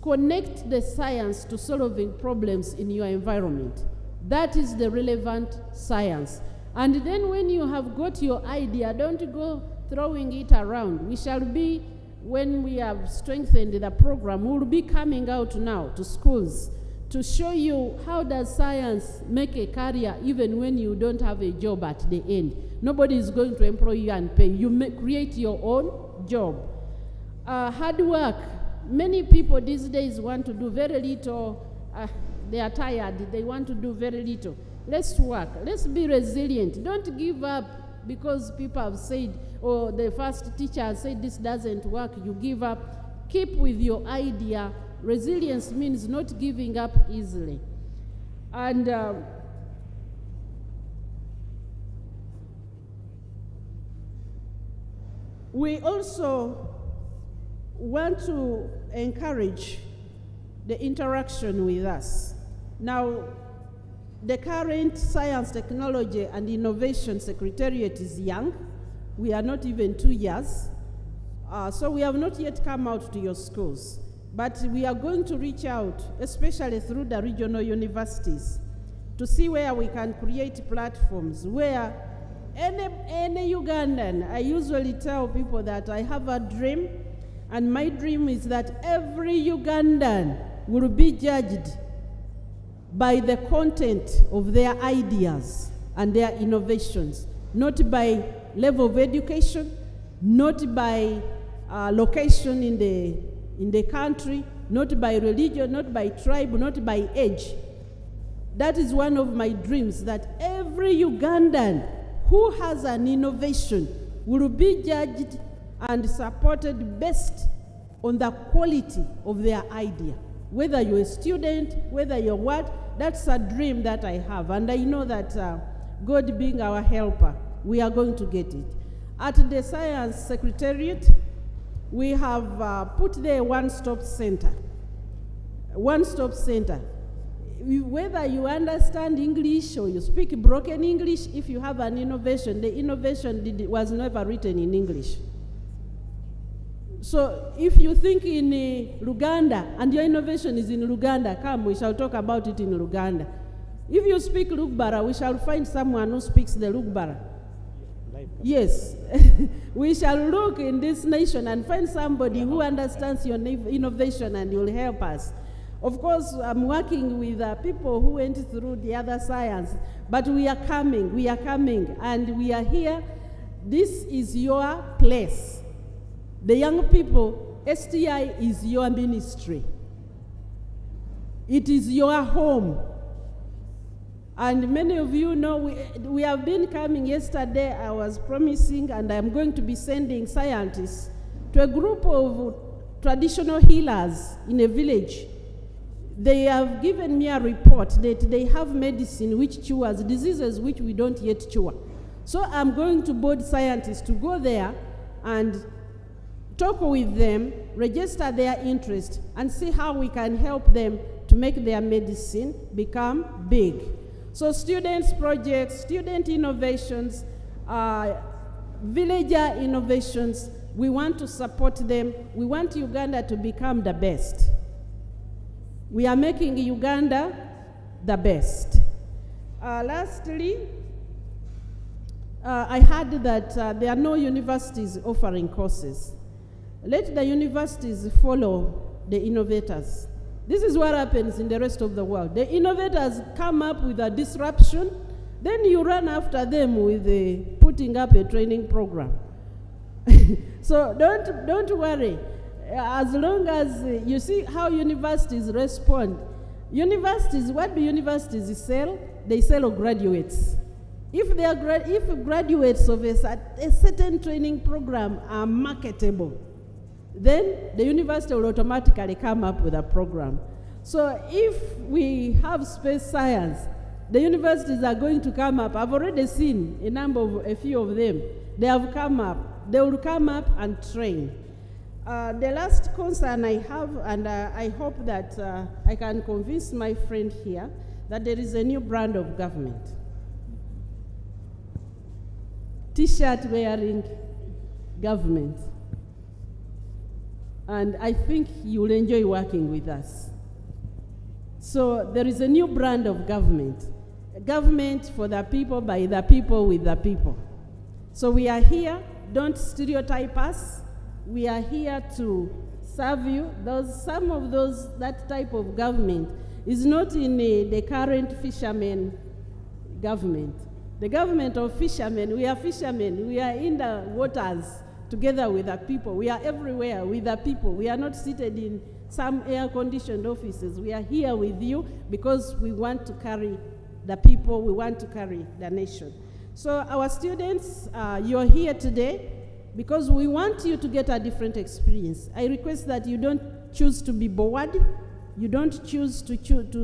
Connect the science to solving problems in your environment. That is the relevant science. And then when you have got your idea, don't go throwing it around. We shall be, when we have strengthened the program, we will be coming out now to schools to show you how does science make a career even when you don't have a job at the end. Nobody is going to employ you and pay. You create your own job. Hard work. Many people these days want to do very little. They are tired. They want to do very little. Let's work. Let's be resilient. Don't give up because people have said, or the first teacher has said this doesn't work. You give up. keep with your idea. Resilience means not giving up easily. And we also want to encourage the interaction with us. Now, the current Science, Technology and Innovation Secretariat is young. We are not even 2 years. So we have not yet come out to your schools. But we are going to reach out, especially through the regional universities, to see where we can create platforms where any Ugandan, I usually tell people that I have a dream, and my dream is that every Ugandan will be judged by the content of their ideas and their innovations, not by level of education, not by location in the country, not by religion, not by tribe, not by age. That is one of my dreams, that every Ugandan who has an innovation will be judged and supported based on the quality of their idea. Whether you're a student, whether you're what, that's a dream that I have. And I know that God being our helper, we are going to get it. At the Science Secretariat, we have put there a one-stop center. One-stop center. Whether you understand English or you speak broken English, if you have an innovation, the innovation was never written in English. So if you think in Luganda and your innovation is in Luganda, come, we shall talk about it in Luganda. If you speak Lugbara, we shall find someone who speaks the Lugbara. Yes, we shall look in this nation and find somebody who understands your innovation and will help us. Of course, I'm working with people who went through the other science, but we are coming, and we are here. This is your place. The young people, STI is your ministry. It is your home. And many of you know we have been coming. Yesterday I was promising, and I'm going to be sending scientists to a group of traditional healers in a village. They have given me a report that they have medicine which cures diseases which we don't yet cure. So I'm going to board scientists to go there and talk with them, register their interest, and see how we can help them to make their medicine become big. So students' projects, student innovations, villager innovations, we want to support them. We want Uganda to become the best. We are making Uganda the best. Lastly, I heard that there are no universities offering courses. Let the universities follow the innovators. This is what happens in the rest of the world. The innovators come up with a disruption, then you run after them with putting up a training program. So don't worry. As long as you see how universities respond. Universities, what do universities sell? They sell graduates. If graduates of a certain training program are marketable, then the university will automatically come up with a program. So if we have space science, the universities are going to come up. I've already seen a few of them. They have come up. They will come up and train. The last concern I have, and I hope that I can convince my friend here, that there is a new brand of government. T-shirt wearing government. And I think you will enjoy working with us. So there is a new brand of government. A government for the people, by the people, with the people. So we are here. Don't stereotype us. We are here to serve you. That type of government is not in the current fishermen government. The government of fishermen, we are fishermen. We are in the waters together with the people. We are everywhere with the people. We are not seated in some air-conditioned offices. We are here with you because we want to carry the people. We want to carry the nation. So our students, you're here today. because we want you to get a different experience. I request that you don't choose to be bored. You don't choose to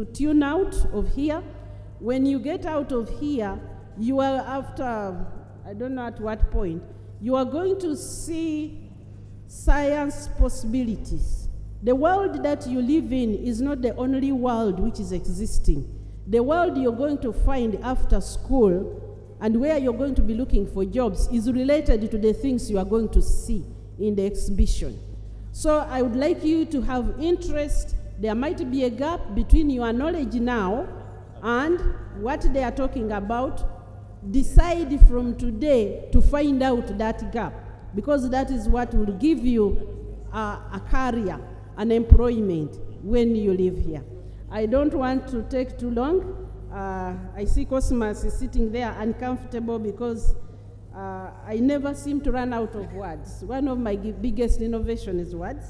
tune out of here. When you get out of here, you are after, I don't know at what point, you are going to see science possibilities. The world that you live in is not the only world which is existing. The world you're going to find after school and where you're going to be looking for jobs is related to the things you are going to see in the exhibition. So I would like you to have interest. There might be a gap between your knowledge now and what they are talking about. Decide from today to find out that gap, because that is what will give you a career, an employment when you live here. I don't want to take too long. I see Cosmas is sitting there uncomfortable because I never seem to run out of words. One of my biggest innovations is words.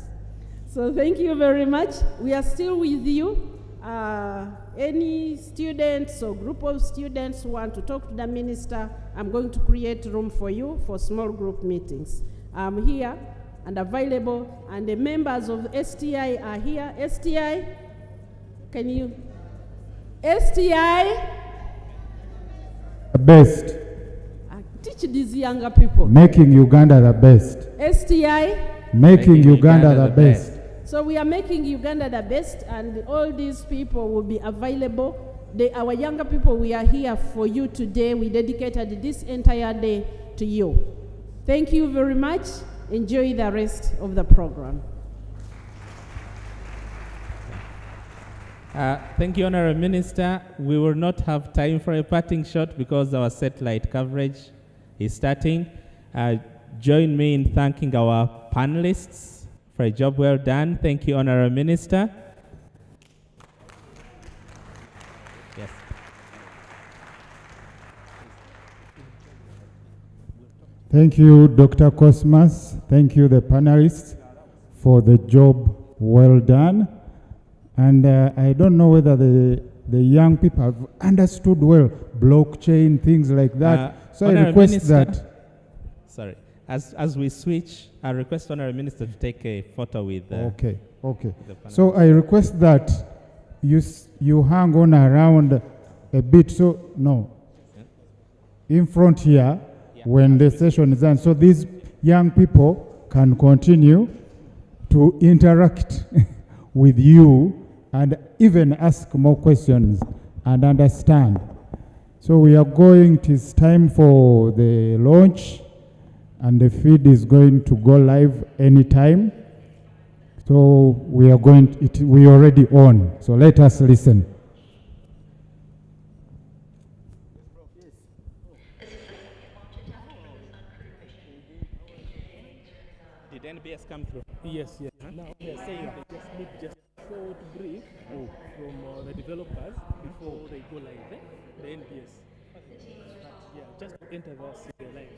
So thank you very much. We are still with you. Any students or group of students who want to talk to the minister, I'm going to create room for you for small group meetings. I'm here and available, and the members of STI are here. STI, can you? STI? The best. Teach these younger people. Making Uganda the best. STI? Making Uganda the best. So we are making Uganda the best, and all these people will be available. Our younger people, we are here for you today. We dedicated this entire day to you. Thank you very much. Enjoy the rest of the program. Thank you, Honorable Minister. We will not have time for a parting shot because our satellite coverage is starting. Join me in thanking our panelists for a job well done. Thank you, Honorable Minister. Yes. Thank you, Dr. Cosmas. Thank you, the panelists, for the job well done. And I don't know whether the young people have understood well blockchain, things like that. So I request Minister, that. Sorry. As we switch, I request Honorable Minister to take a photo with Okay. So I request that you hang on around a bit. So, no. In front here, when the session is done. So these young people can continue to interact with you and even ask more questions and understand. So we are going, it is time for the launch, and the feed is going to go live anytime. So we are we already on. So let us listen. Did NBS come through? Yes. Now they are saying they just need just short brief from the developers before they go live. The NBS. Yeah, just to enter the live.